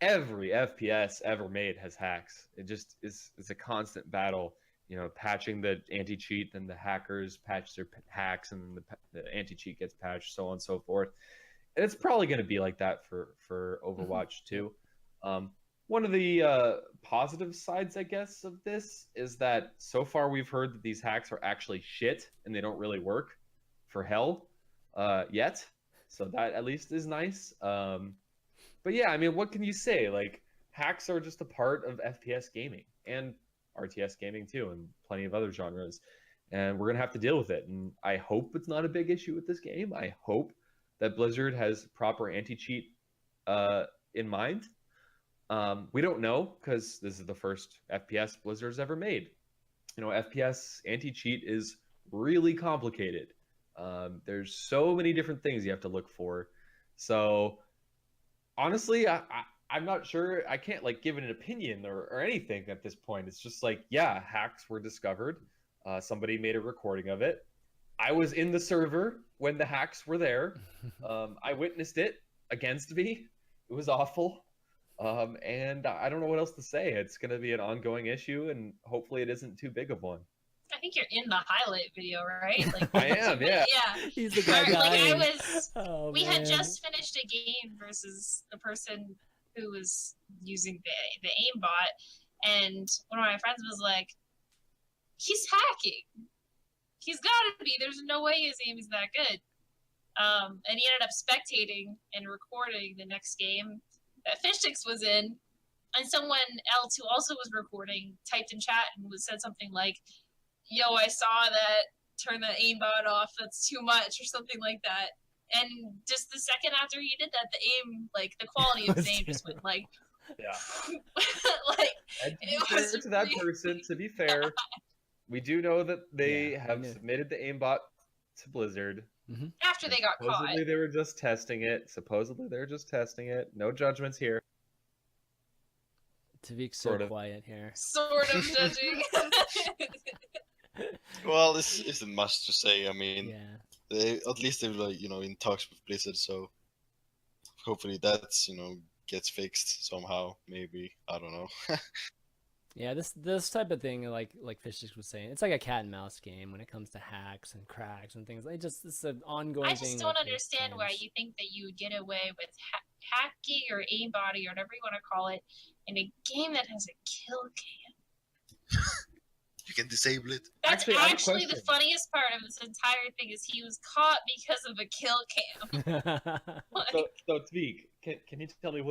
Every FPS ever made has hacks. It just is a constant battle. You know, patching the anti-cheat, then the hackers patch their hacks, and then the anti-cheat gets patched, so on and so forth. And it's probably going to be like that for Overwatch too. One of the positive sides, I guess, of this is that so far we've heard that these hacks are actually shit and they don't really work for hell yet. So that at least is nice. But yeah, I mean, what can you say? Like, hacks are just a part of FPS gaming and RTS gaming too, and plenty of other genres, and we're gonna have to deal with it. And I hope it's not a big issue with this game. I hope that Blizzard has proper anti-cheat in mind. We don't know because this is the first FPS Blizzard's ever made. You know, FPS anti-cheat is really complicated. There's so many different things you have to look for. So honestly, I'm not sure. I can't like give an opinion or anything at this point. It's just like, yeah, hacks were discovered. Somebody made a recording of it. I was in the server when the hacks were there. I witnessed it against me. It was awful. And I don't know what else to say. It's going to be an ongoing issue, and hopefully it isn't too big of one. I think you're in the highlight video, right? Like, I am, yeah. Yeah. He's the guy. Like dying. I was. Oh, we had man. just finished a game versus the person who was using the aimbot, and one of my friends was like, "He's hacking. He's got to be. There's no way his aim is that good." And he ended up spectating and recording the next game that FishStix was in, and someone else who also was recording typed in chat and said something like, "Yo, I saw that. Turn the aimbot off. That's too much," or something like that. And just the second after he did that, the aim, like the quality of his aim, just went like, Yeah. like And to be it fair was to that really- person, to be fair, we do know that they Yeah, I have knew. submitted the aimbot to Blizzard. after they got caught. Supposedly they were just testing it. No judgments here. Tvique's so Sort of. quiet here. Sort of judging. Well, this isn't much to say. I mean, Yeah. at least they're like, in talks with Blizzard, so hopefully that's, gets fixed somehow. Maybe, I don't know. Yeah, this type of thing, like FishStix was saying, it's like a cat and mouse game when it comes to hacks and cracks and things. It's an ongoing I thing. just don't that understand why change. you think that you would get away with hacking or aimbotting or whatever you want to call it in a game that has a kill cam. You can disable it. That's Actually, I have a actually the question. funniest part of this entire thing is he was caught because of a kill cam. Like, So Tvique, can you tell me,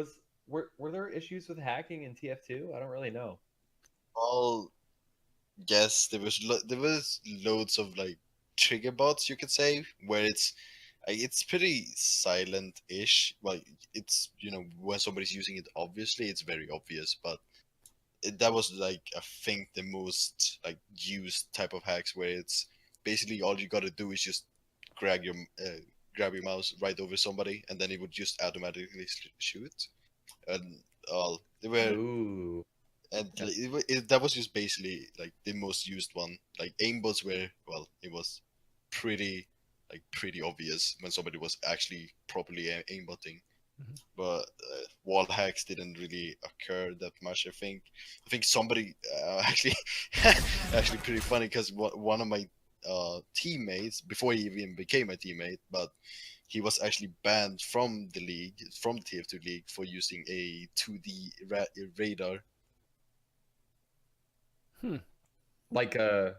were there issues with hacking in TF2? I don't really know. Well, yes, there was loads of like trigger bots, you could say, where it's pretty silent-ish. Well, it's when somebody's using it, obviously it's very obvious, but that was like I think the most like used type of hacks, where it's basically all you gotta do is just grab your mouse right over somebody, and then it would just automatically shoot. And they were. Ooh. And Yeah. that was just basically like the most used one. Like aimbots were, well, it was pretty obvious when somebody was actually properly aimbotting. Mhm. But wall hacks didn't really occur that much. I think somebody actually pretty funny, because one of my teammates, before he even became a teammate, but he was actually banned from the league, from the TF2 league, for using a 2D radar. Like a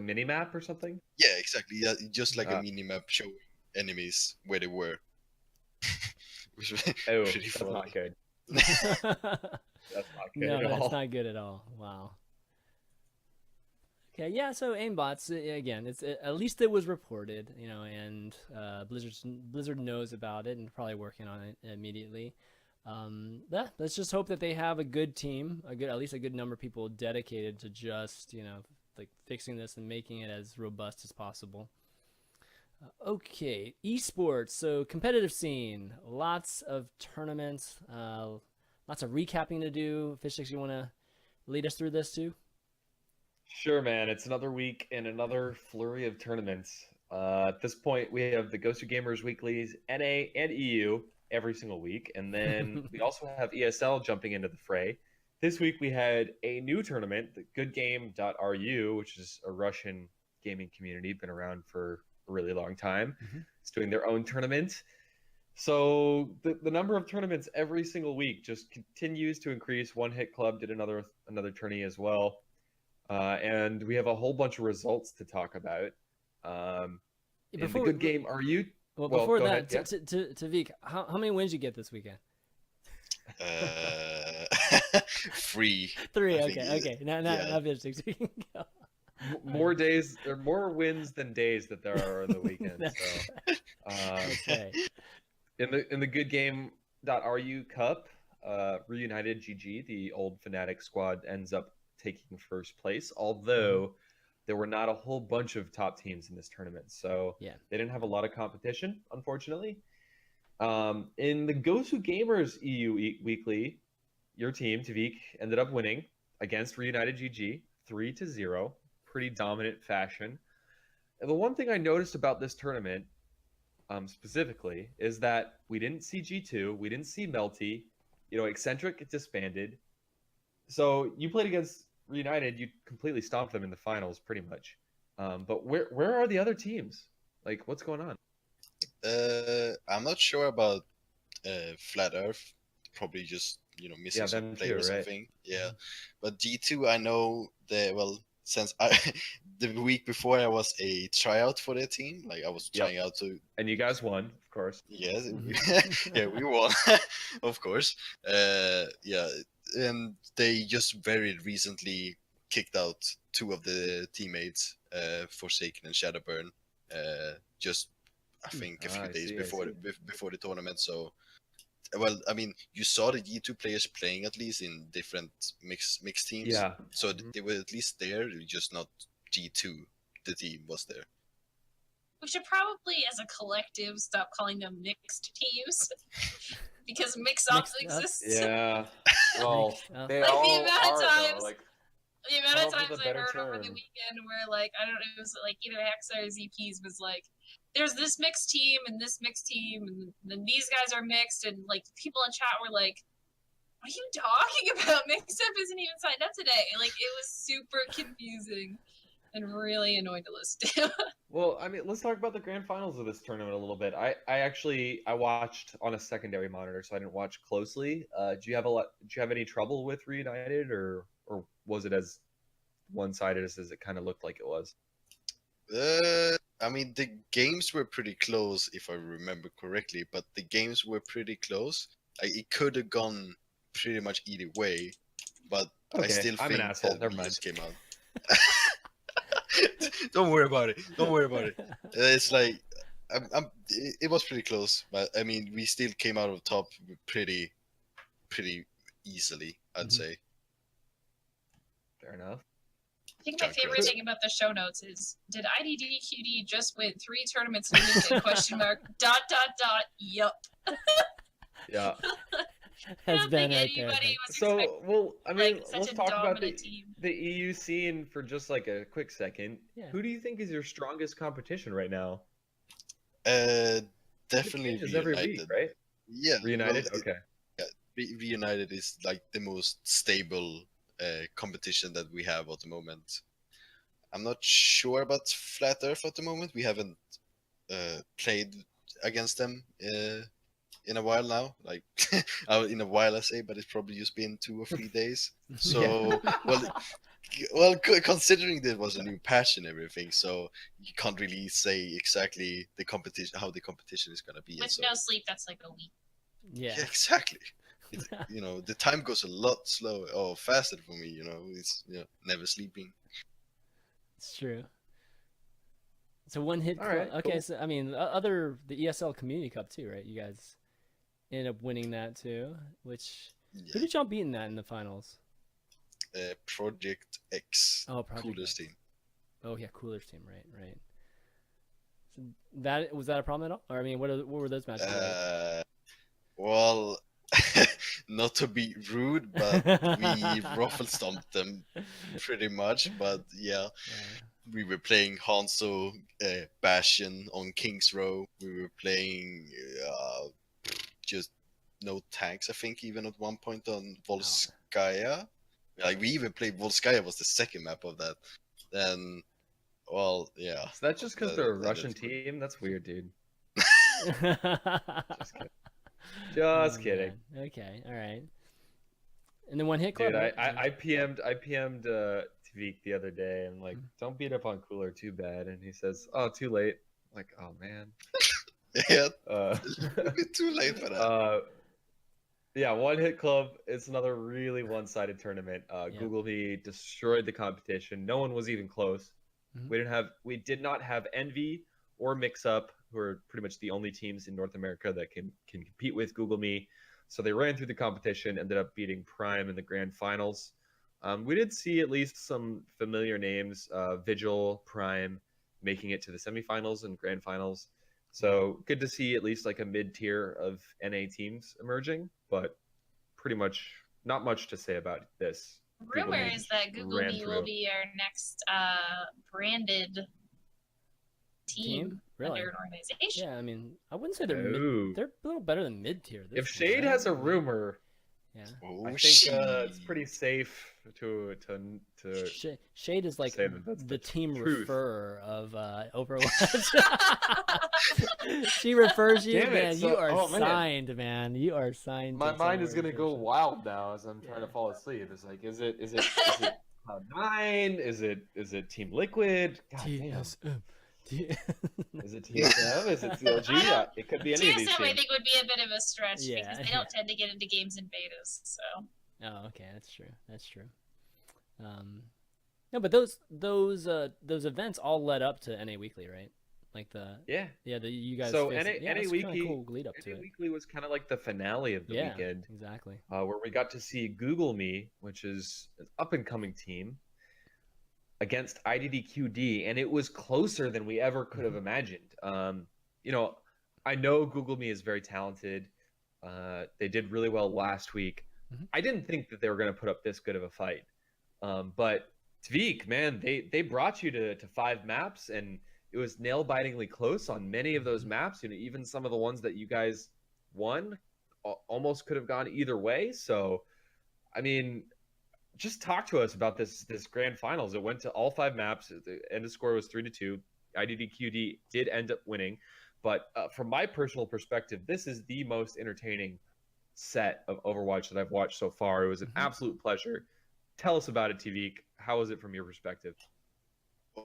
mini map or something? Yeah, exactly. Yeah, just like a Ah. mini map showing enemies where they were. Which was Oh, pretty that's funny. not good. That's not good No, at all. that's not good at all. Wow. Okay, yeah. So aimbots again. It's at least it was reported, and Blizzard knows about it and probably working on it immediately. Yeah, let's just hope that they have a good team, at least a good number of people dedicated to just like fixing this and making it as robust as possible. Okay, esports. So competitive scene, lots of tournaments, lots of recapping to do. FishStix, you want to lead us through this too? Sure, man. It's another week and another flurry of tournaments. At this point, we have the Ghost of Gamers weeklies, NA and EU every single week, and then we also have ESL jumping into the fray. This week we had a new tournament, the goodgame.ru, which is a Russian gaming community, been around for a really long time. It's doing their own tournament. So the number of tournaments every single week just continues to increase. One Hit Club did another tourney as well. And we have a whole bunch of results to talk about. In the Good Game RU. Well, Well, before go that, ahead, yeah. Tvique, how many wins you get this weekend? 3. 3. I think Okay. Not FishStix. We can go. More days or more wins than days that there are on the weekend. That's So, That's right. in the Good Game.ru Cup, Reunited GG, the old Fnatic squad, ends up taking first place. Although there were not a whole bunch of top teams in this tournament, so Yeah. they didn't have a lot of competition, unfortunately. In the Gosu Gamers EU Weekly, your team, Tvique, ended up winning against Reunited GG 3-0, pretty dominant fashion. And the one thing I noticed about this tournament, specifically, is that we didn't see G2, we didn't see Melty, Eccentric disbanded. So you played against Reunited, you completely stomped them in the finals, pretty much. But where are the other teams? Like, what's going on? I'm not sure about Flat Earth. probably just missing Yeah, some them player too, or right? something. Yeah, but G2 I know since I the week before I was a tryout for their team. Like I was Yep. trying out to. And you guys won, of course. Yes, Mhm. yeah, we won, of course. Yeah, and they just very recently kicked out two of the teammates, Forsaken and Shadowburn, just I think a few I days see, I before see. before the tournament. So, well, I mean, you saw the G2 players playing at least in different mixed teams. Yeah. So Mhm. they were at least there, just not G2. The team was there. We should probably, as a collective, stop calling them mixed teams because mix-up Mixed up? exists. Yeah. Well, Mixed up. they Like, the all amount of are times- though. Like, The amount come of up with times a I better heard over the term. weekend where, like, I don't know, it was like either Hexa or ZPs was like, there's this mixed team and this mixed team, and then these guys are mixed, and like people in chat were like, what are you talking about? Mixed up isn't even signed up today. Like, it was super confusing and really annoying to listen to. Well, I mean, let's talk about the grand finals of this tournament a little bit. I watched on a secondary monitor, so I didn't watch closely. Do you have any trouble with Reunited, or was it as one-sided as it kind of looked like it was? I mean, the games were pretty close, if I remember correctly. But the games were pretty close. It could have gone pretty much either way, but I Okay, still I'm an think asshole. that Never we mind. just came out. Don't worry about it. Don't worry about it. It's like it was pretty close, but I mean, we still came out of top pretty easily, I'd Mhm. say. Fair enough. I think my John favorite Chris. thing about the show notes is, did IDDQD just win 3 tournaments in a weekend? Question mark. ... Yup. Yeah. I Has don't been think right there. anybody was So, expecting well, I mean, like such let's a talk about dominant team. the EU scene for just like a quick second. Yeah. Who do you think is your strongest competition right now? Definitely It changes every Reunited. week, right? Yeah, Reunited. well, Okay. Reunited is like the most stable competition that we have at the moment. I'm not sure about Flat Earth at the moment. We haven't played against them in a while now. Like in a while, I say, but it's probably just been 2 or 3 days. So considering there was a new patch and everything, so you can't really say exactly the competition, how the competition is gonna be. And With so, no sleep, that's like a week. Yeah. yeah, exactly. The time goes a lot slower or faster for me. It's never sleeping. It's true. So one hit. All right, Okay, cool. so I mean, the ESL Community Cup too, right? You guys ended up winning that too. Who Yeah. did y'all beat in that in the finals? Project X, Oh, Project Coolers X. team. Oh yeah, Cooler's team, right. So was that a problem at all? Or I mean, what were those matches like? Well, not to be rude, but we ruffle stomped them pretty much. But yeah, we were playing Hanzo Bastion on King's Row. We were playing just no tanks, I think, even at one point on Volskaya. Like, we even played Volskaya was the second map of that. Then, well, yeah. So that's just because they're a That Russian is weird. team. That's weird, dude. Just kidding. Just kidding. Man. Okay, all right. And then one hit club. Dude, right? I PM'd Tvique the other day and like, don't beat up on Cooler too bad, and he says, "Oh, too late." I'm like, oh man. Yeah, Uh, a bit too late for that. yeah, one hit club. It's another really one-sided tournament. Yeah. Google Me destroyed the competition. No one was even close. Mhm. We did not have Envy or Mix Up, who are pretty much the only teams in North America that can compete with Google Me. So they ran through the competition, ended up beating Prime in the grand finals. We did see at least some familiar names, Vigil, Prime, making it to the semifinals and grand finals. So good to see at least like a mid-tier of NA teams emerging, but pretty much not much to say about this. Rumor is that Google ran Me will through. be our next branded team Really? under an organization. Yeah, I mean, I wouldn't say they're Ooh. they're a little better than mid tier. If Shayed has a rumor, yeah, Oh, I think shit. it's pretty safe to Shayed is like say that that's the the team truth. referrer of Overwatch. She refers you, Damn it, man. so- You are oh, man. signed, man. You are signed. My to mind is Team gonna go Organization. wild now as I'm trying Yeah. to fall asleep. It's like, is it Cloud9? Is it Team Liquid? God damn. TSM. Is it TSM? Is it CLG? It could be any of these TSM, I teams. think, would be a bit of a stretch Yeah, because they don't tend to get into games in betas. So Oh, okay, that's true. That's true. No, but those events all led up to NA Weekly, right? Like Yeah. you guys. So faced- NA, yeah, NA that's Weekly, kinda cool lead up to NA it. Weekly was kind of like the finale of the Yeah, weekend, exactly. where we got to see Google Me, which is an up and coming team, against IDDQD, and it was closer than we ever could have imagined. You know, I know Google Me is very talented. They did really well last week. Mhm. I didn't think that they were going to put up this good of a fight. But Tvique, man, they brought you to 5 maps, and it was nail-bitingly close on many of those maps. You know, even some of the ones that you guys won almost could have gone either way. So, I mean, just talk to us about this grand finals. It went to all 5 maps. The end of score was 3-2. IDDQD did end up winning, but from my personal perspective, this is the most entertaining set of Overwatch that I've watched so far. It was an absolute pleasure. Tell us about it, Tvique. How was it from your perspective?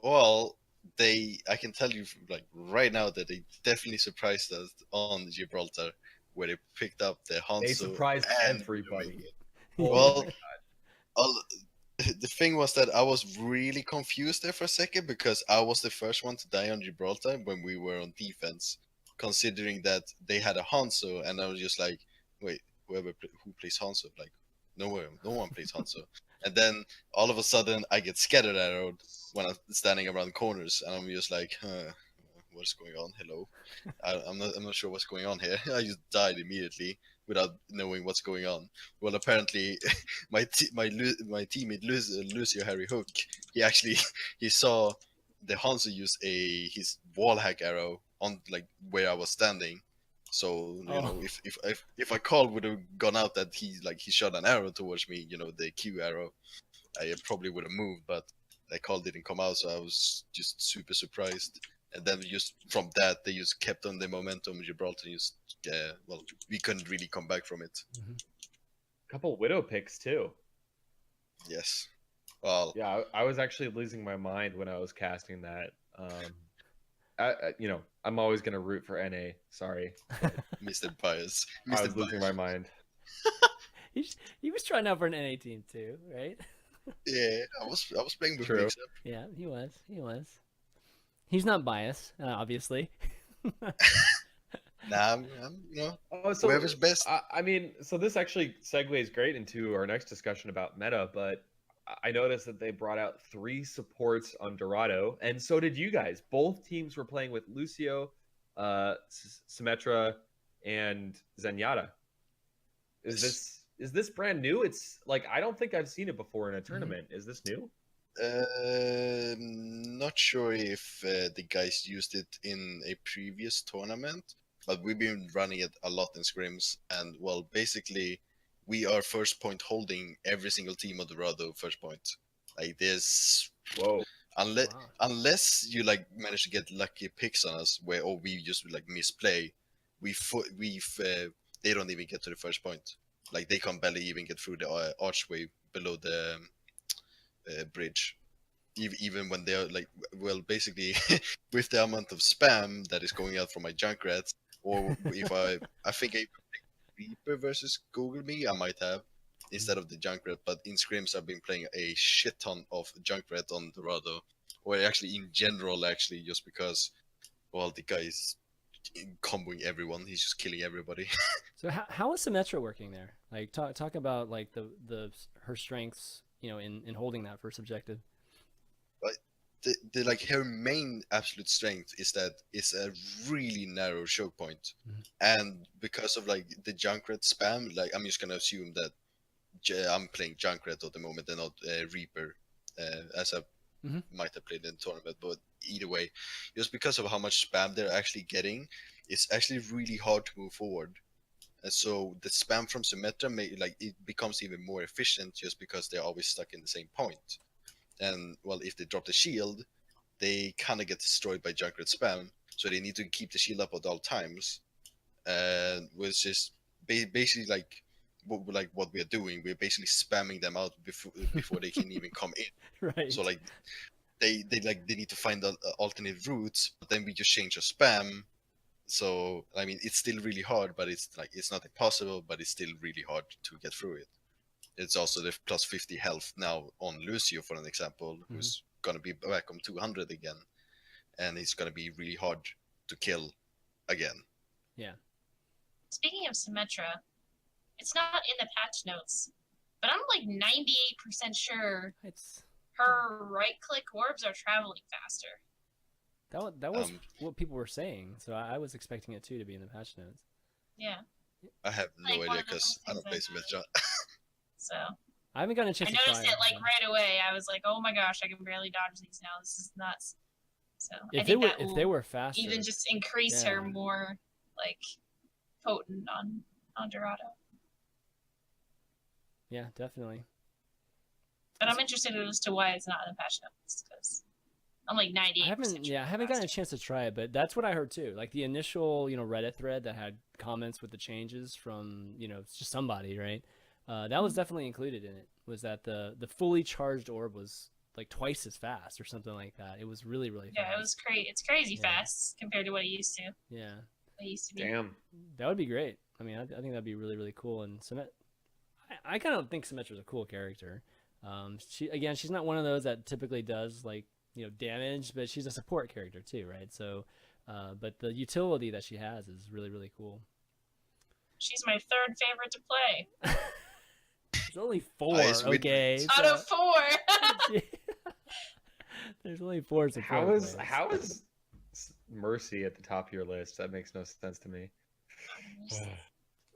Well, I can tell you like right now that they definitely surprised us on Gibraltar, where they picked up the Hanzo. They surprised and everybody. Well, Oh the thing was that I was really confused there for a second because I was the first one to die on Gibraltar when we were on defense, considering that they had a Hanzo, and I was just like, wait, who plays Hanzo? Like, no one plays Hanzo. And then all of a sudden, I get scattered arrowed when I'm standing around corners, and I'm just like, what's going on? Hello, I'm not sure what's going on here. I just died immediately without knowing what's going on. Well, apparently, my teammate Lucio Harry Hook, he saw the Hanzo use his wall hack arrow on like where I was standing. So you know, if a call would have gone out that he shot an arrow towards me, you know, the Q arrow, I probably would have moved, but that call didn't come out, so I was just super surprised. And then just from that, they just kept on the momentum. Gibraltar just, well, we couldn't really come back from it. a couple Widow picks too. Yes. Well, yeah, I was actually losing my mind when I was casting that. You know, I'm always gonna root for NA. Sorry, Mr. Bias. I was losing my mind. He was trying out for an NA team too, right? Yeah, I was playing with True. mix-up. Yeah, he was. He's not biased, obviously. Nah, I'm you know, So whoever's best. I mean, so this actually segues great into our next discussion about meta, but I noticed that they brought out 3 supports on Dorado, and so did you guys. Both teams were playing with Lucio, Symmetra, and Zenyatta. Is this brand new? It's like, I don't think I've seen it before in a tournament. Is this new? Not sure if the guys used it in a previous tournament, but we've been running it a lot in scrims, and well, basically, we are first point holding every single team on Dorado first point. Like this, Whoa. unless you like manage to get lucky picks on us, we just like misplay, they don't even get to the first point. Like they can barely even get through the archway below the bridge. Even when they're like, well, basically, with the amount of spam that is going out from my Junkrat, or if I think I Reaper versus Google Me, I might have instead of the Junkrat. But in scrims, I've been playing a shit ton of Junkrat on Dorado, or actually in general, actually, just because, well, the guy is comboing everyone. He's just killing everybody. So how is Symmetra working there? Like talk about like her strengths, you know, in holding that first objective. The like her main absolute strength is that it's a really narrow choke point, and because of like the Junkrat spam, like I'm just gonna assume that I'm playing Junkrat at the moment and not Reaper, as I might have played in the tournament. But either way, just because of how much spam they're actually getting, it's actually really hard to move forward. And so the spam from Symmetra it becomes even more efficient just because they're always stuck in the same point. And well, if they drop the shield, they kind of get destroyed by Junkrat spam, so they need to keep the shield up at all times. And which is basically what we are doing. We're basically spamming them out before they can even come in. Right. So like they need to find alternate routes, but then we just change our spam. So I mean, it's still really hard, but it's not impossible, but it's still really hard to get through it. It's also the plus 50 health now on Lucio, for an example, who's gonna be back on 200 again, and it's gonna be really hard to kill again. Yeah. Speaking of Symmetra, it's not in the patch notes, but I'm like 98% sure her right-click orbs are traveling faster. That was what people were saying, so I was expecting it too to be in the patch notes. Yeah. I have no idea because I don't play Symmetra. So I haven't gotten a chance to try it. I noticed it like right away. I was like, oh my gosh, I can barely dodge these now. This is nuts. So if they were faster, even just increase her more like potent on Dorado. Yeah, definitely. But I'm interested as to why it's not in the patch notes, because I'm like 98%. I haven't gotten a chance to try it, but that's what I heard too. Like the initial, Reddit thread that had comments with the changes from, just somebody, right? That was definitely included in it. Was that the fully charged orb was like twice as fast or something like that? It was really, really fast. Yeah, it was crazy. It's crazy fast compared to what it used to. Yeah. What it used to be. Damn. That would be great. I mean, I think that'd be really, really cool. And I kind of think Symmetra's a cool character. She's not one of those that typically does like damage, but she's a support character too, right? So, but the utility that she has is really, really cool. She's my third favorite to play. There's only 4, okay? Out of 4. There's only 4 support. How is Mercy at the top of your list? That makes no sense to me.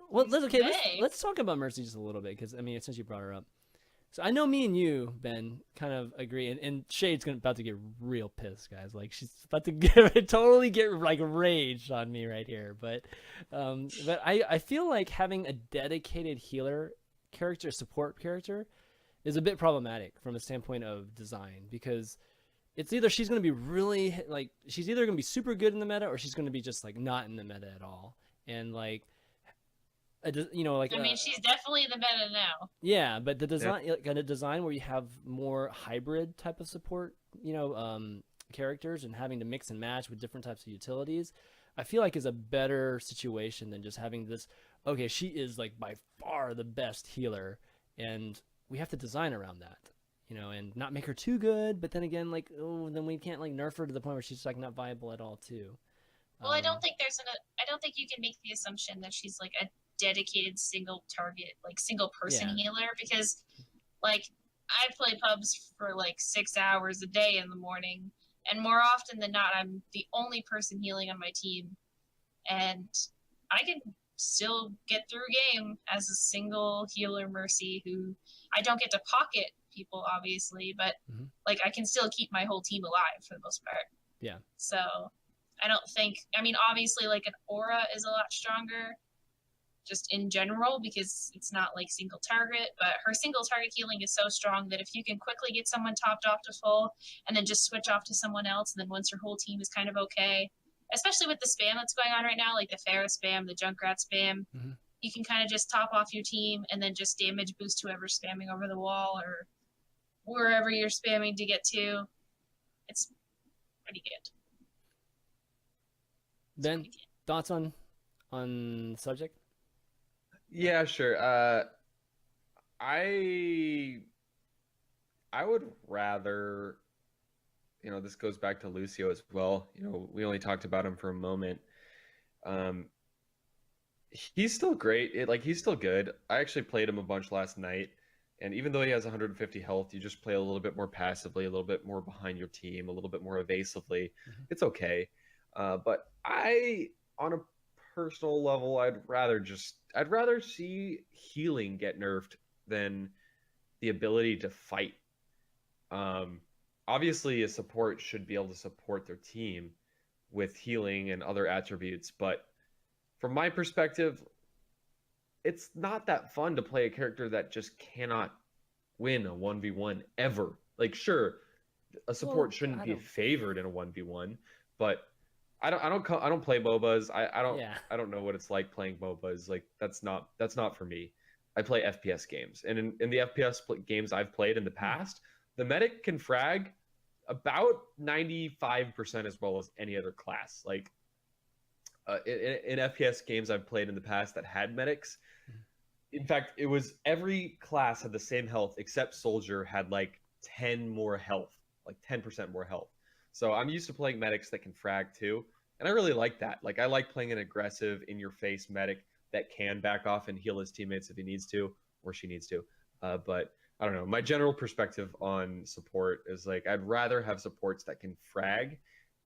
Well, let's talk about Mercy just a little bit, because I mean, since you brought her up. So I know me and you, Ben, kind of agree, and Shayed's about to get real pissed, guys. Like she's about to totally get like raged on me right here. But I feel like having a dedicated healer character, support character, is a bit problematic from a standpoint of design, because it's either she's going to be really like she's either going to be super good in the meta, or she's going to be just like not in the meta at all, and like. I mean, she's definitely the meta now. Yeah, but the design, like a design where you have more hybrid type of support, characters, and having to mix and match with different types of utilities, I feel like is a better situation than just having this. Okay, she is like by far the best healer, and we have to design around that, and not make her too good. But then again, like, then we can't like nerf her to the point where she's like not viable at all too. Well, I don't think you can make the assumption that she's like a dedicated single target, like single person healer, because like I play pubs for like 6 hours a day in the morning, and more often than not I'm the only person healing on my team, and I can still get through a game as a single healer Mercy, who I don't get to pocket people obviously, but like I can still keep my whole team alive for the most part. Yeah. So I don't think, I mean obviously like an aura is a lot stronger just in general, because it's not like single target, but her single target healing is so strong that if you can quickly get someone topped off to full and then just switch off to someone else, and then once your whole team is kind of okay, especially with the spam that's going on right now, like the Pharah spam, the Junkrat spam, you can kind of just top off your team and then just damage boost whoever's spamming over the wall or wherever you're spamming to get to. It's pretty good. Ben, thoughts on the subject? Yeah, sure. I would rather, this goes back to Lucio as well. We only talked about him for a moment. He's still great. He's still good. I actually played him a bunch last night, and even though he has 150 health, you just play a little bit more passively, a little bit more behind your team, a little bit more evasively. It's okay. But on a personal level, I'd rather see healing get nerfed than the ability to fight. Obviously a support should be able to support their team with healing and other attributes, but from my perspective, it's not that fun to play a character that just cannot win a 1v1 ever. Like, sure, a support shouldn't be favored in a 1v1, but I don't play MOBAs. I don't know what it's like playing MOBAs. Like, that's not for me. I play FPS games, and in the FPS games I've played in the past, the medic can frag about 95% as well as any other class. Like, in FPS games I've played in the past that had medics, in fact, it was every class had the same health except soldier had like 10 more health, like 10% more health. So I'm used to playing medics that can frag too, and I really like that. Like, I like playing an aggressive, in-your-face medic that can back off and heal his teammates if he needs to or she needs to. But I don't know. My general perspective on support is like, I'd rather have supports that can frag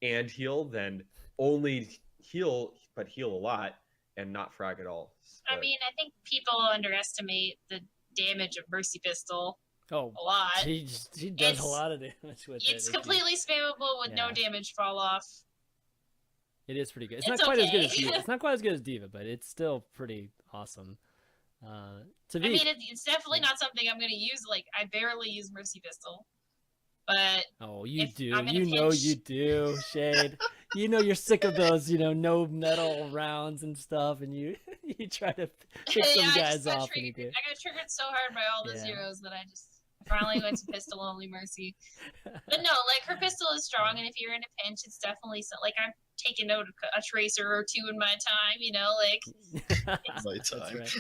and heal than only heal but heal a lot and not frag at all. I mean, I think people underestimate the damage of Mercy Pistol a lot. She does a lot of damage with it. It's completely spammable with no damage fall off. It is pretty good. It's not quite as good as Diva. It's not quite as good as Diva, but it's still pretty awesome. I mean, it's definitely not something I'm going to use. Like, I barely use Mercy Pistol, but you do. You do, Shayed. You know you're sick of those, no metal rounds and stuff, and you try to pick some guys off. I got triggered so hard by all the zeros that I finally went to pistol only Mercy. But no, like, her pistol is strong, and if you're in a pinch, it's definitely like, I'm taking out a tracer or two in my time, like. My time. That's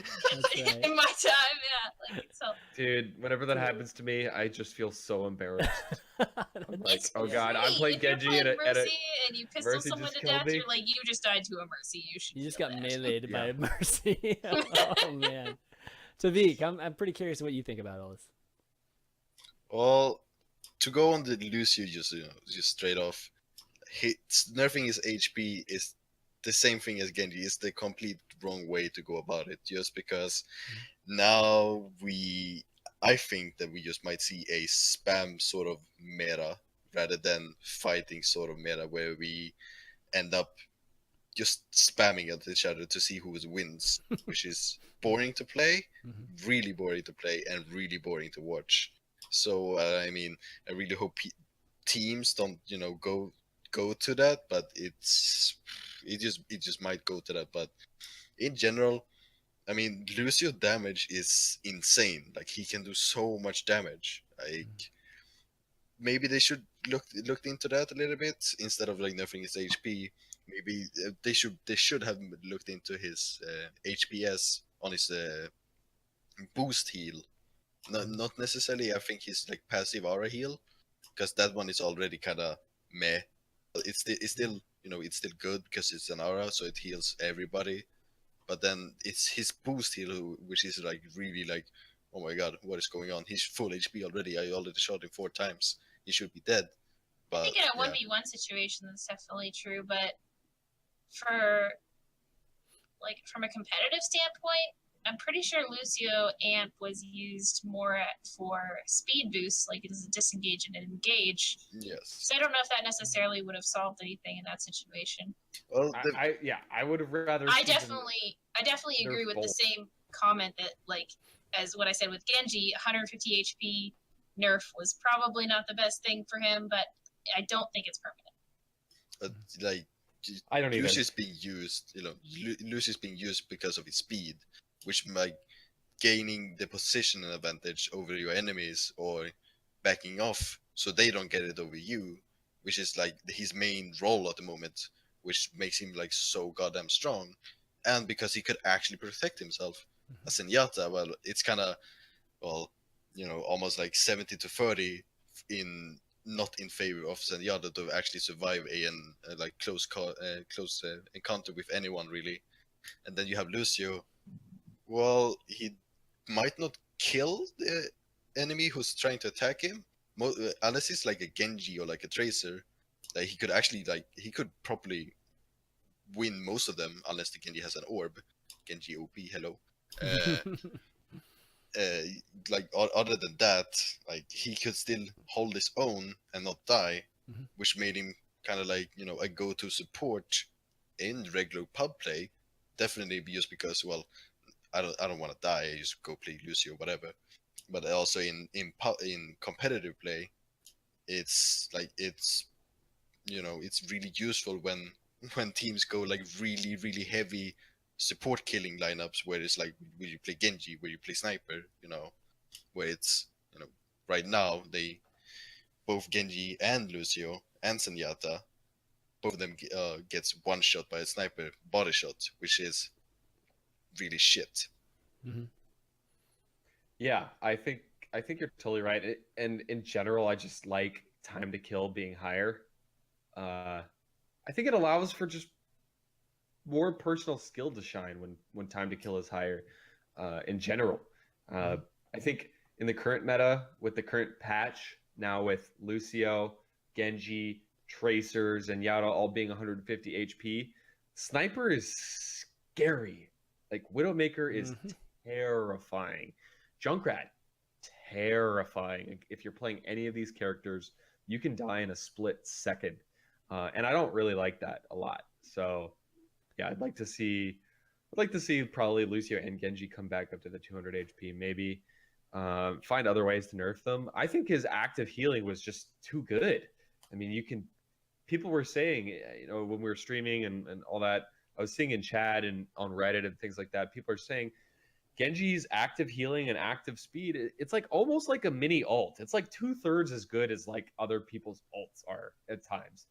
right. In my time, yeah. Like, so. Dude, whenever that happens to me, I just feel so embarrassed. Like, it's oh god, I'm playing Genji at Mercy and you pistol Mercy someone to killed death, me. you're like, you just died to a Mercy. You just got meleeed by a Mercy. Oh man. Tvique, I'm pretty curious what you think about all this. Well, to go on the Lucio just straight off, nerfing his HP is the same thing as Genji. It's the complete wrong way to go about it. Just because now I think that we just might see a spam sort of meta rather than fighting sort of meta where we end up just spamming at each other to see who wins, which is boring to play, really boring to play, and really boring to watch. So I mean, I really hope teams don't go to that, but it just might go to that. But in general, I mean, Lucio damage is insane. Like, he can do so much damage. Like, maybe they should look into that a little bit instead of like nerfing his HP. Maybe they should have looked into his HPS on his boost heal. Not necessarily. I think his like passive aura heal, because that one is already kind of meh. It's still it's still good because it's an aura, so it heals everybody. But then it's his boost heal, which is like really like, oh my god, what is going on? He's full HP already. I already shot him 4 times. He should be dead. But, I think in a 1v1 situation, that's definitely true. But for like from a competitive standpoint, I'm pretty sure Lucio Amp was used more for speed boosts, like as a disengage and an engage. Yes. So I don't know if that necessarily would have solved anything in that situation. Well, I would have rather. I definitely agree with the same comment that, like, as what I said with Genji, 150 HP nerf was probably not the best thing for him, but I don't think it's permanent. Like, I don't even. Lucius being used, Lucius being used because of his speed, which might gaining the position advantage over your enemies or backing off so they don't get it over you, which is like his main role at the moment, which makes him like so goddamn strong. And because he could actually protect himself. As Zenyatta, well, it's kind of, almost like 70 to 30 not in favor of Zenyatta to actually survive a close encounter with anyone really. And then you have Lucio. Well, he might not kill the enemy who's trying to attack him, unless it's like a Genji or like a Tracer. Like, he could probably win most of them, unless the Genji has an orb. Genji OP, hello. Other than that, like, he could still hold his own and not die, which made him kind of like a go-to support in regular pub play. Definitely just because, well, I don't want to die. I just go play Lucio, whatever. But also in competitive play, it's like it's it's really useful when teams go like really heavy support killing lineups where it's like where you play Genji, where you play sniper, where it's right now they both Genji and Lucio and Zenyatta, both of them gets one shot by a sniper body shot, which is really shit. Mm-hmm. Yeah, I think you're totally right. And in general, I just like time to kill being higher. I think it allows for just more personal skill to shine when time to kill is higher. In general, I think in the current meta with the current patch now with Lucio, Genji, Tracers, and Yara all being 150 HP, Sniper is scary. Like Widowmaker is terrifying. Junkrat, terrifying. If you're playing any of these characters, you can die in a split second. And I don't really like that a lot. So yeah, I'd like to see probably Lucio and Genji come back up to the 200 HP. Maybe find other ways to nerf them. I think his active healing was just too good. I mean, people were saying, when we were streaming and all that, I was seeing in chat and on Reddit and things like that, people are saying Genji's active healing and active speed, it's like almost like a mini ult. It's like 2/3 as good as like other people's ults are at times.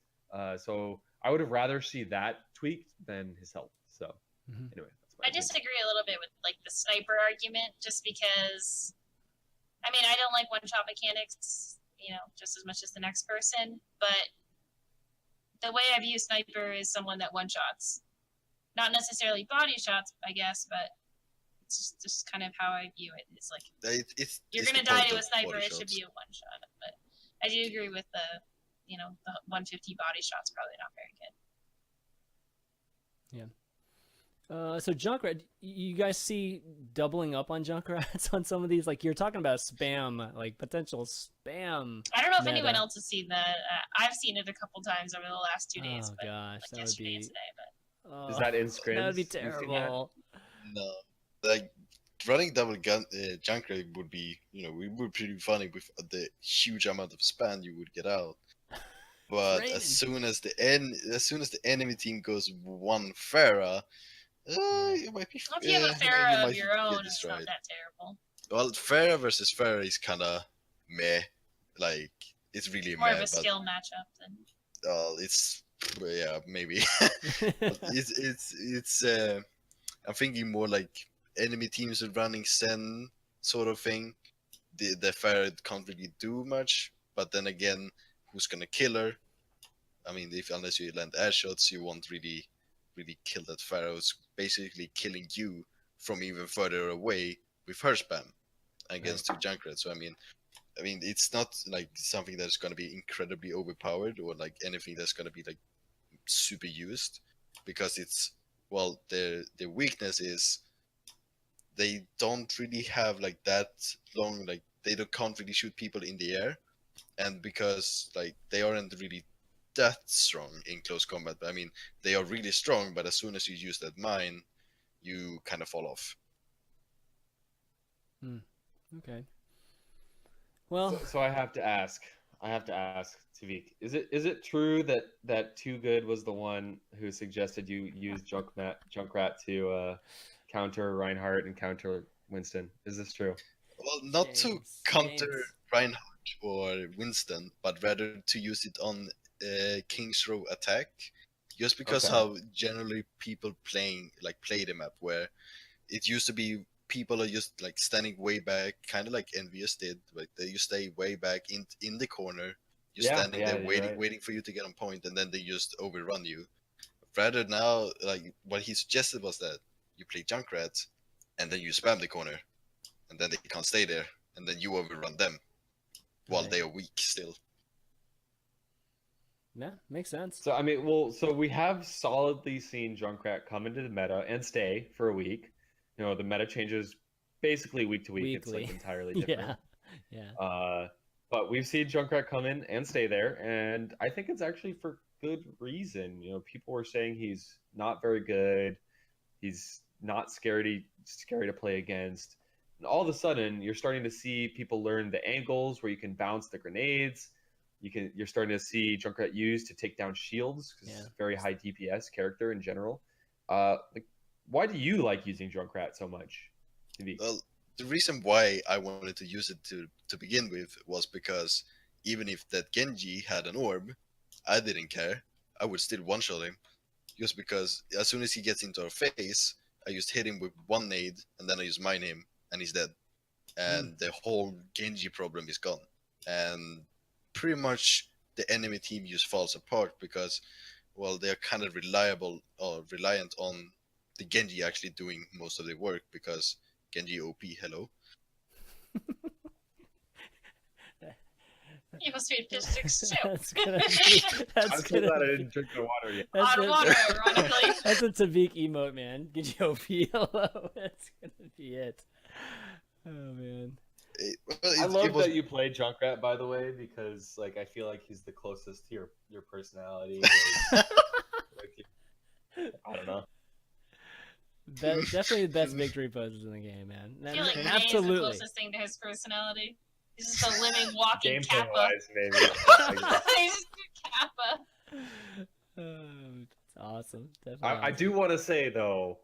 So I would have rather see that tweaked than his health. So anyway, that's I disagree a little bit with like the sniper argument, just because I mean I don't like one-shot mechanics, just as much as the next person, but the way I view sniper is someone that one-shots. Not necessarily body shots, I guess, but it's just kind of how I view it. It's like you're gonna die to a sniper, it should be a one-shot. But I do agree with the 150 body shots probably not very good. Yeah. So Junkrat, you guys see doubling up on Junkrats on some of these? Like you're talking about spam, like potential spam. I don't know if anyone else has seen that. I've seen it a couple times over the last 2 days. Oh gosh, like that yesterday would be. and today, but... Is that in scrims? That would be terrible. No, like running double Junkrat would be, it would be pretty funny with the huge amount of spam you would get out. But as soon as the enemy team goes one Pharah, it might be. Well, if you have a Pharah of your own, it's not that terrible. Well, Pharah versus Pharah is kind of meh. Like it's really more meh, of a skill matchup than. It's maybe. it's I'm thinking more like enemy teams are running Zen sort of thing. The Pharah can't really do much, but then again, who's gonna kill her? I mean, unless you land air shots, you won't really kill that Pharah. Who's basically killing you from even further away with her spam against two Junkrats. So I mean, it's not like something that's gonna be incredibly overpowered or like anything that's gonna be like super used, because it's their weakness is they don't really have like that long, like can't really shoot people in the air. And because like they aren't really that strong in close combat, but I mean they are really strong, but as soon as you use that mine, you kind of fall off. Okay. Well, so I have to ask Tvique, is it true that Too Good was the one who suggested you use Junkrat to counter Reinhardt and counter Winston? Is this true? Well, not to counter Reinhardt or Winston, but rather to use it on King's Row attack, just because how generally people play the map, where it used to be people are just like standing way back, kind of like Envious did. Like they just stay way back in the corner, you're standing there waiting for you to get on point, and then they just overrun you. Rather now, like what he suggested was that you play Junkrat, and then you spam the corner, and then they can't stay there, and then you overrun them while they are weak still. Yeah, makes sense. So I mean, so we have solidly seen Junkrat come into the meta and stay for a week. The meta changes basically week to week. It's like entirely different. Yeah. But we've seen Junkrat come in and stay there, and I think it's actually for good reason. People were saying he's not very good. He's not scary to play against. And all of a sudden, you're starting to see people learn the angles where you can bounce the grenades. You're starting to see Junkrat used to take down shields because it's a very high DPS character in general. Like, why do you like using Junkrat so much? Well, the reason why I wanted to use it to begin with was because even if that Genji had an orb, I didn't care. I would still one-shot him. Just because as soon as he gets into our face, I just hit him with one nade, and then I just mine him, and he's dead. And the whole Genji problem is gone. And pretty much the enemy team just falls apart because, well, they're kind of reliant on the Genji actually doing most of the work because Genji OP, hello. You must be FishStix too. That's gonna be. That's I'm so glad I gonna didn't drink the water yet. On water, ironically. That's a Tvique emote, man. Get you OP, hello. That's gonna be it. Oh man. I love that you play Junkrat, by the way, because like I feel like he's the closest to your personality. I don't know. Definitely the best victory poses in the game, man. I feel like May is the Absolutely. closest thing to his personality. He's just a living, walking Gameplay Kappa. wise, maybe. He's just a Kappa. It's awesome. Definitely. I do want to say though,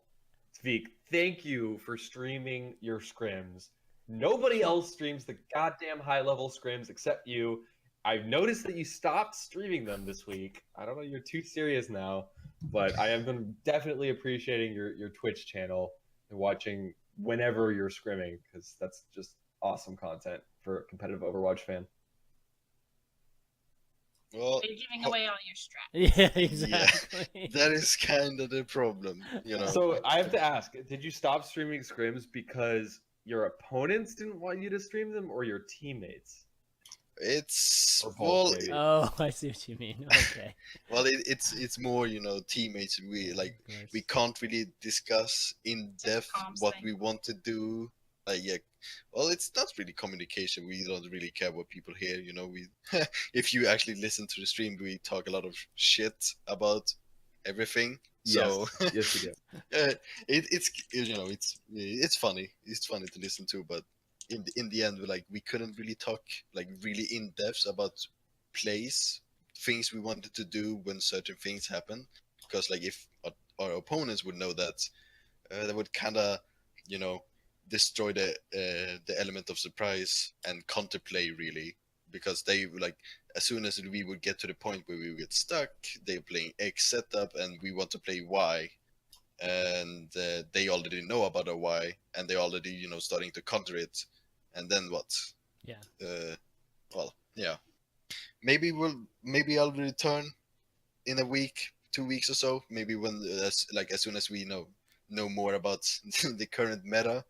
Tvique, thank you for streaming your scrims. Nobody else streams the goddamn high-level scrims except you. I've noticed that you stopped streaming them this week. I don't know, you're too serious now, but I have been definitely appreciating your Twitch channel and watching whenever you're scrimming, because that's just awesome content for a competitive Overwatch fan. Well, You're giving away all your strats. Yeah, exactly. Yeah, that is kind of the problem, you know. So I have to ask, did you stop streaming scrims because your opponents didn't want you to stream them, or your teammates? It's Or both, well, maybe. Oh, I see what you mean. Okay. well, it's more, you know, teammates. We can't really discuss in depth comms what thing. we want to do. Yeah, well, it's not really communication. We don't really care what people hear. You know, we if you actually listen to the stream, we talk a lot of shit about everything. So Yes, you do. it's you know it's funny. It's funny to listen to, but in the end, we couldn't really talk like really in depth about plays, things we wanted to do when certain things happen, because like if our opponents would know that, that would kind of, you know, destroy the element of surprise and counterplay really, because they like as soon as we would get to the point where we would get stuck, they're playing X setup and we want to play Y, and they already know about a Y and they're already, you know, starting to counter it, and then what? Yeah. Well, yeah. Maybe I'll return in a week, 2 weeks or so. Maybe when as soon as we know more about the current meta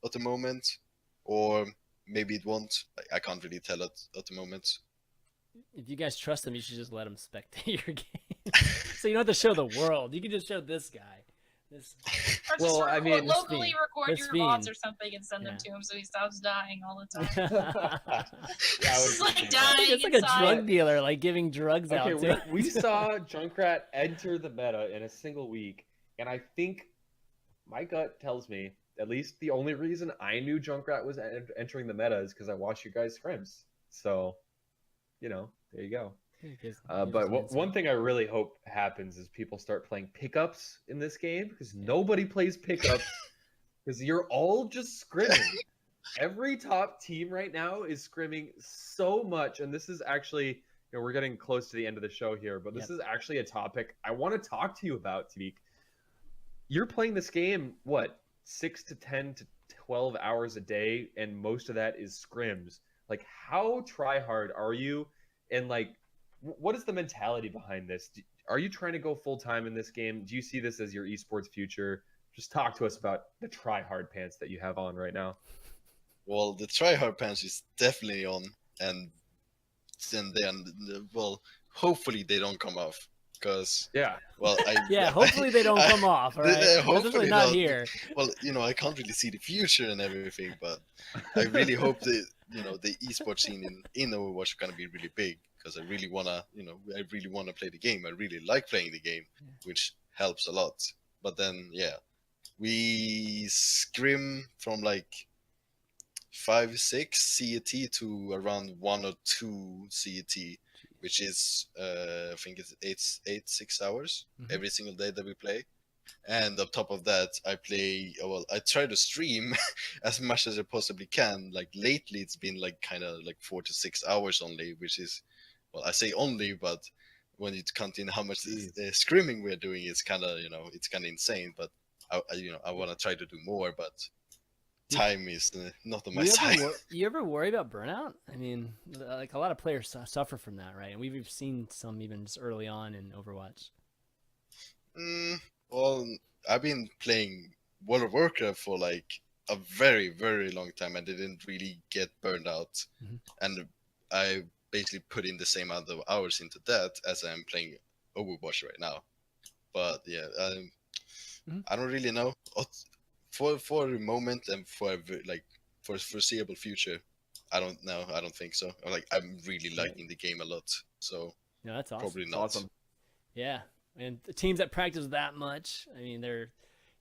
at the moment, or maybe it won't. I can't really tell at the moment. If you guys trust them, you should just let them spectate your game. So you don't have to show the world. You can just show this guy. This. Or just Well, I mean, locally record This your VODs fiend. or something and send them Yeah. to him so he stops dying all the time. Yeah, It's like dying It's like a inside. drug dealer, like giving drugs Okay, out to. we saw Junkrat enter the meta in a single week, and I think my gut tells me at least the only reason I knew Junkrat was entering the meta is because I watched you guys scrims. So, you know, there you go. But one thing I really hope happens is people start playing pickups in this game, because nobody plays pickups because you're all just scrimming. Every top team right now is scrimming so much, and this is actually, you know, we're getting close to the end of the show here, but this is actually a topic I want to talk to you about, Tvique. You're playing this game, what, 6 to 10 to 12 hours a day, and most of that is scrims. Like, how try-hard are you? And, like, what is the mentality behind this? Are you trying to go full-time in this game? Do you see this as your esports future? Just talk to us about the try-hard pants that you have on right now. Well, the tryhard pants is definitely on, and then well, hopefully they don't come off, because well, hopefully they don't come off. All right, hopefully not not. here. Well, you know, I can't really see the future and everything, but I really hope that, you know, the esports scene in Overwatch is gonna be really big, because I really wanna play the game. I really like playing the game, which helps a lot. But then, yeah, we scrim from like 5-6 CET to around 1 or 2 CET, which is I think it's 6 hours every single day that we play. And on top of that, I try to stream as much as I possibly can. Like lately, it's been like kind of like 4 to 6 hours only, which is, well, I say only, but when you count in how much scrimming we're doing, it's kind of, it's kind of insane. But I want to try to do more, but time is not on my side. You ever worry about burnout? I mean, like a lot of players suffer from that, right? And we've seen some even just early on in Overwatch. Well, I've been playing World of Warcraft for like a very, very long time and didn't really get burned out. And I basically put in the same amount of hours into that as I'm playing Overwatch right now. But yeah, I don't really know. For the moment and for foreseeable future, I don't know. I don't think so. I'm really liking the game a lot. So no, that's awesome. Probably not. Awesome. Yeah. And the teams that practice that much, I mean,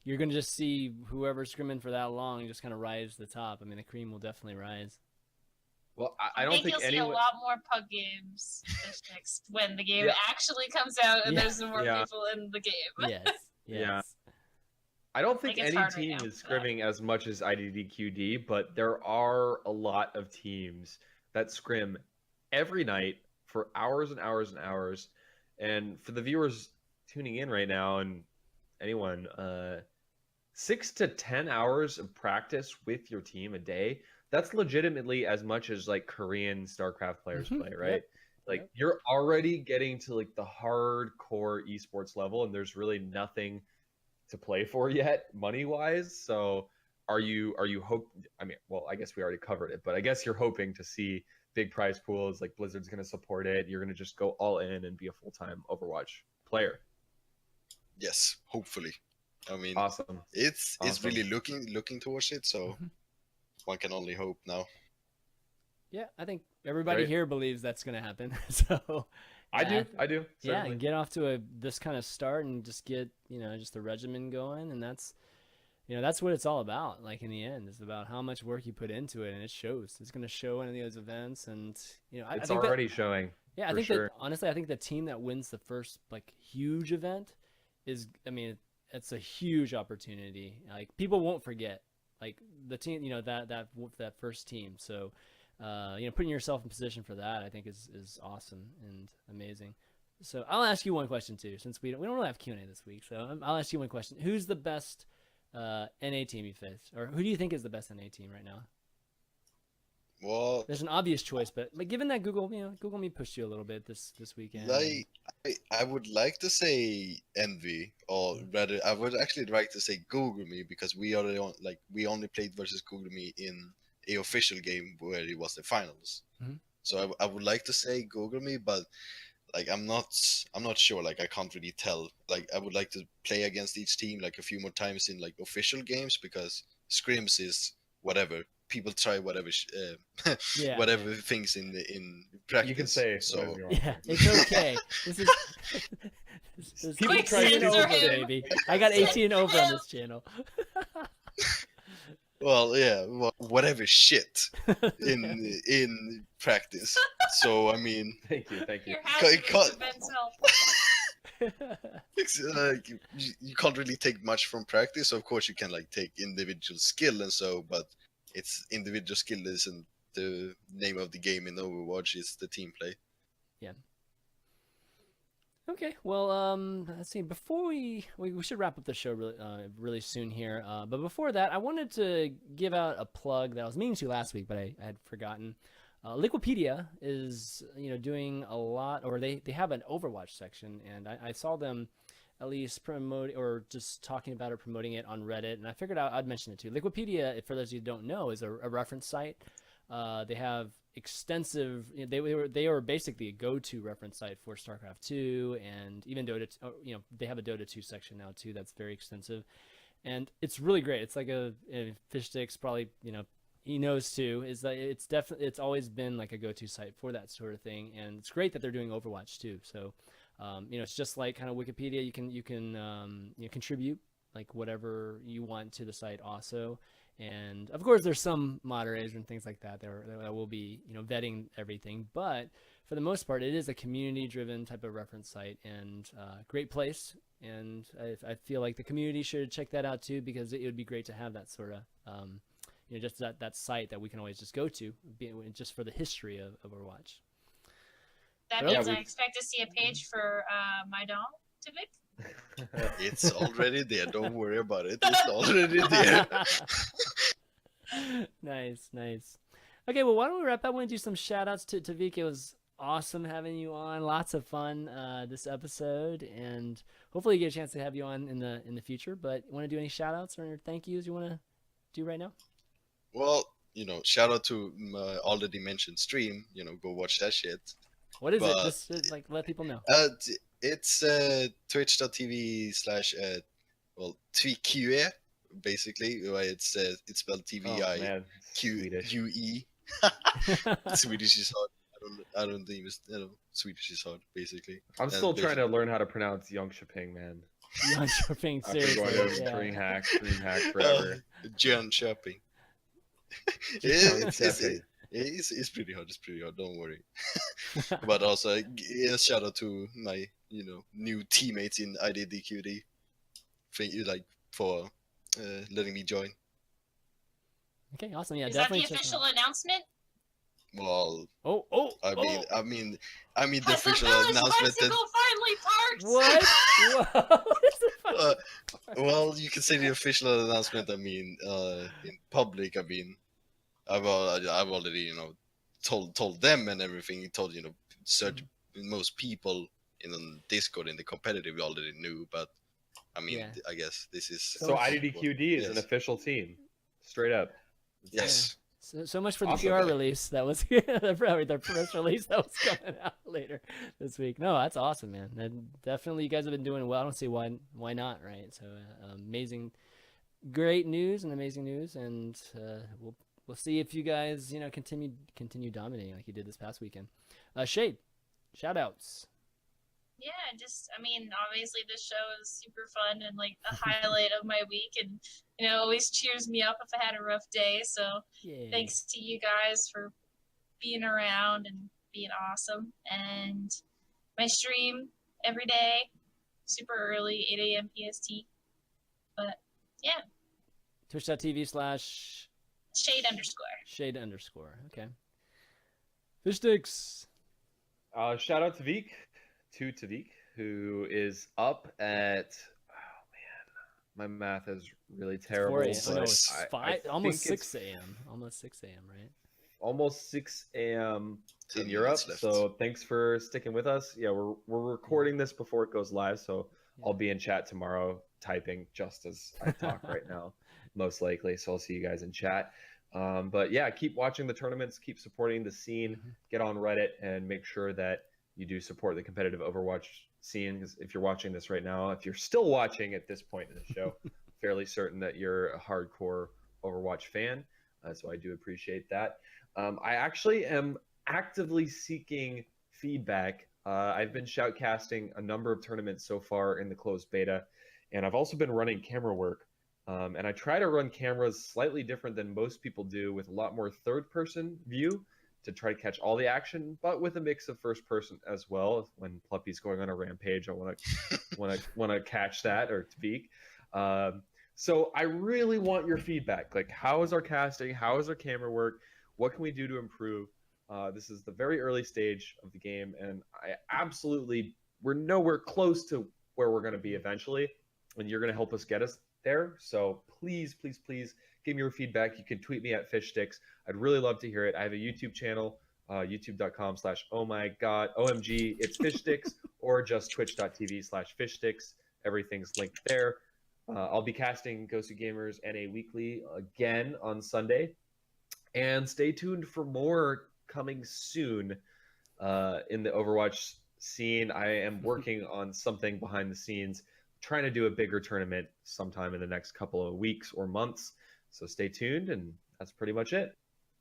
you're going to just see whoever's scrimming for that long just kind of rise to the top. I mean, the cream will definitely rise. Well, I don't think you'll see a lot more pug games FishStix when the game actually comes out and there's more people in the game. Yes. Yeah. I don't think any team is scrimming as much as IDDQD, but there are a lot of teams that scrim every night for hours and hours and hours. And for the viewers tuning in right now and anyone, 6 to 10 hours of practice with your team a day, that's legitimately as much as like Korean StarCraft players play, right? You're already getting to like the hardcore esports level, and there's really nothing to play for yet money wise. So are you I mean, well, I guess we already covered it, but I guess you're hoping to see big prize pools, like Blizzard's going to support it. You're going to just go all in and be a full-time Overwatch player. Yes, hopefully. I mean, awesome. It's really looking towards it, so one can only hope now. Yeah, I think everybody here believes that's going to happen. So I do. Certainly. Yeah, and get off to this kind of start and just get, just the regimen going, and that's what it's all about. Like in the end, it's about how much work you put into it, and it shows. It's going to show in those events, and I it's think already showing. Yeah, I think that honestly, I think the team that wins the first like huge event is, I mean, it's a huge opportunity. Like people won't forget, like the team, that first team. So, putting yourself in position for that, I think is awesome and amazing. So I'll ask you one question too, since we don't really have Q&A this week. So I'll ask you one question: who's the best NA team you faced, or who do you think is the best NA team right now? Well, there's an obvious choice, but given that Google Meet pushed you a little bit this weekend. I would like to say Envy, or rather, I would actually like to say Google Meet, because we only played versus Google Meet in a official game where it was the finals. So I would like to say Google Meet, but I'm not sure. I can't really tell. I would like to play against each team a few more times in official games, because scrims is whatever. People try whatever whatever things in practice. You can say so. Yeah, it's okay. This is people try 18 over, baby. I got 18 over on this channel. Well, yeah, whatever shit in practice. So I mean, thank you. You can't really take much from practice. Of course, you can take individual skill and so, but it's individual skill isn't the name of the game in Overwatch. It's the team play. Yeah. Okay, well, let's see. Before we should wrap up the show really soon here. But before that, I wanted to give out a plug that I was meaning to last week, but I had forgotten. Liquipedia is doing a lot, or they have an Overwatch section, and I saw them at least promote or just talking about it, promoting it on Reddit, and I figured I'd mention it too. Liquipedia, for those of you who don't know, is a reference site. They have extensive. They were basically a go-to reference site for StarCraft 2 and even Dota. They have a Dota 2 section now too. That's very extensive, and it's really great. It's like a FishStix probably he knows too. Is that it's always been like a go-to site for that sort of thing, and it's great that they're doing Overwatch too. So, it's just like kind of Wikipedia. You can contribute like whatever you want to the site also. And of course, there's some moderators and things like that that will be, vetting everything. But for the most part, it is a community-driven type of reference site, and great place. And I feel like the community should check that out too, because it would be great to have that sort of, just that site that we can always just go to, just for the history of Overwatch. That means I expect to see a page for my dom, Tvique. It's already there. Don't worry about it. It's already there. Nice. Okay, well, why don't we wrap up? I want to do some shout outs to Tvique. It was awesome having you on. Lots of fun this episode, and hopefully you get a chance to have you on in the future. But want to do any shout outs or thank yous you want to do right now? Well, shout out to my already mentioned stream. Go watch that shit. What is it? Just let people know. It's twitch.tv / Tvique, basically. It's spelled TVIQUE. Swedish is hard. I don't think Swedish is hard, basically. I'm still trying to learn how to pronounce Jönköping, man. Jönköping, seriously. Dream hack forever. Jönköping. It's pretty hard. Don't worry. But also, a shout out to my, new teammates in IDDQD. Thank you, for letting me join. Okay, awesome. Yeah, is definitely. Is that the official announcement? Well, I mean, the Has official the announcement. Finally parked? What? Well, you can say the official announcement. In public. I've already, told them and everything. Told most people in Discord in the competitive already knew, but I guess this is so IDDQD is an official team, straight up. Yes. So much for the PR release. That was their press release that was coming out later this week. No, that's awesome, man. And definitely, you guys have been doing well. I don't see why not, right? So amazing, great news and amazing news, and we'll see if you guys continue dominating like you did this past weekend. Shayed, shout outs. Yeah, obviously this show is super fun and like a highlight of my week, and always cheers me up if I had a rough day. So thanks to you guys for being around and being awesome. And my stream every day, super early, 8 a.m. PST. But yeah. Twitch.tv / Shayed_. Okay. FishStix. Shout out to Tvique, who is up at, my math is really terrible. It's almost 6 a.m. Almost 6 a.m., right? Almost 6 a.m. in Europe. So thanks for sticking with us. Yeah, we're recording this before it goes live, so I'll be in chat tomorrow typing just as I talk right now, most likely. So I'll see you guys in chat. But yeah, keep watching the tournaments, keep supporting the scene, get on Reddit, and make sure that you do support the competitive Overwatch scene. Because if you're watching this right now, if you're still watching at this point in the show, fairly certain that you're a hardcore Overwatch fan. So I do appreciate that. I actually am actively seeking feedback. I've been shoutcasting a number of tournaments so far in the closed beta, and I've also been running camera work. And I try to run cameras slightly different than most people do, with a lot more third-person view to try to catch all the action, but with a mix of first-person as well. When Pluppy's going on a rampage, I want to catch that, or Tvique. So I really want your feedback. Like, how is our casting? How is our camera work? What can we do to improve? This is the very early stage of the game, and we're nowhere close to where we're going to be eventually, and you're going to help us get us there. So please give me your feedback. You can tweet me at FishStix. I'd really love to hear it. I have a YouTube channel, youtube.com/OMG, it's FishStix, or just twitch.tv/FishStix. Everything's linked there. I'll be casting Ghostly Gamers NA Weekly again on Sunday. And stay tuned for more coming soon in the Overwatch scene. I am working on something behind the scenes, trying to do a bigger tournament sometime in the next couple of weeks or months. So stay tuned, and that's pretty much it.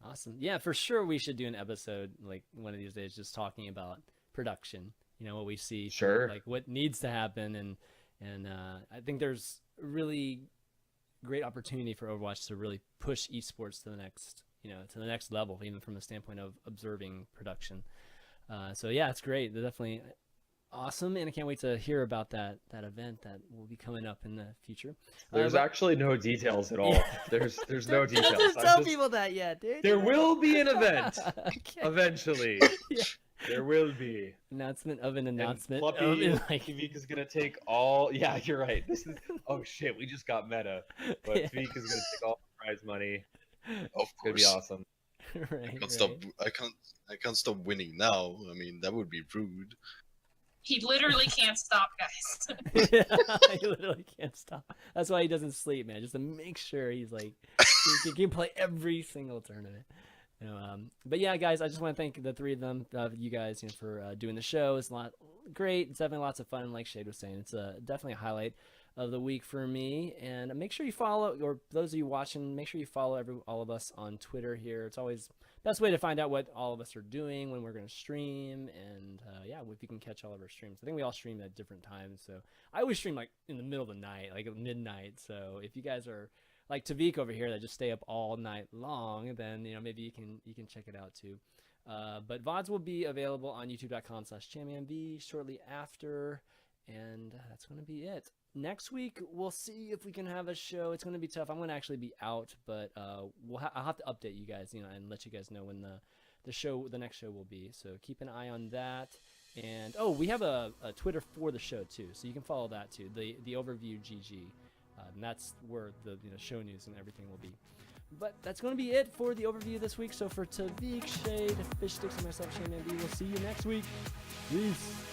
Awesome. Yeah, for sure we should do an episode like one of these days just talking about production, what we see, sure, like what needs to happen, and And I think there's really great opportunity for Overwatch to really push esports to the next, to the next level, even from the standpoint of observing production. So yeah, it's great. They're definitely awesome, and I can't wait to hear about that event that will be coming up in the future. There's actually no details at all. Yeah. There's no details. Don't tell people that yet, dude. There will be an event Okay. eventually. Yeah. There will be Announcement of an announcement. And of, Fluffy like... Tvique is gonna take all. Yeah, you're right. This is. Oh shit, we just got meta. But Yeah. Tvique is gonna take all the prize money. Of It's gonna be course. awesome. Right, I can't stop. I can't stop winning now. I mean, that would be rude. He literally can't stop, guys. He literally can't stop. That's why he doesn't sleep, man. Just to make sure he's like he can play every single tournament. But yeah, guys, I just want to thank the three of them, you guys, for doing the show. It's great. It's definitely lots of fun. Like Shayed was saying, it's definitely a highlight of the week for me. And make sure you follow, or those of you watching, make sure you follow all of us on Twitter here. It's always best way to find out what all of us are doing, when we're going to stream, and yeah, if you can catch all of our streams. I think we all stream at different times, so I always stream like in the middle of the night, like at midnight. So if you guys are like Tvique over here that just stay up all night long, then maybe you can check it out too. But VODs will be available on youtube.com/ChanManV shortly after, and that's going to be it. Next week, we'll see if we can have a show. It's going to be tough. I'm going to actually be out, but I'll have to update you guys, and let you guys know when the next show will be. So keep an eye on that. And we have a Twitter for the show too, so you can follow that too. The OverView GG, and that's where the show news and everything will be. But that's going to be it for the overview this week. So for Tvique, Shayed, FishStix, and myself, ChanManV, we'll see you next week. Peace.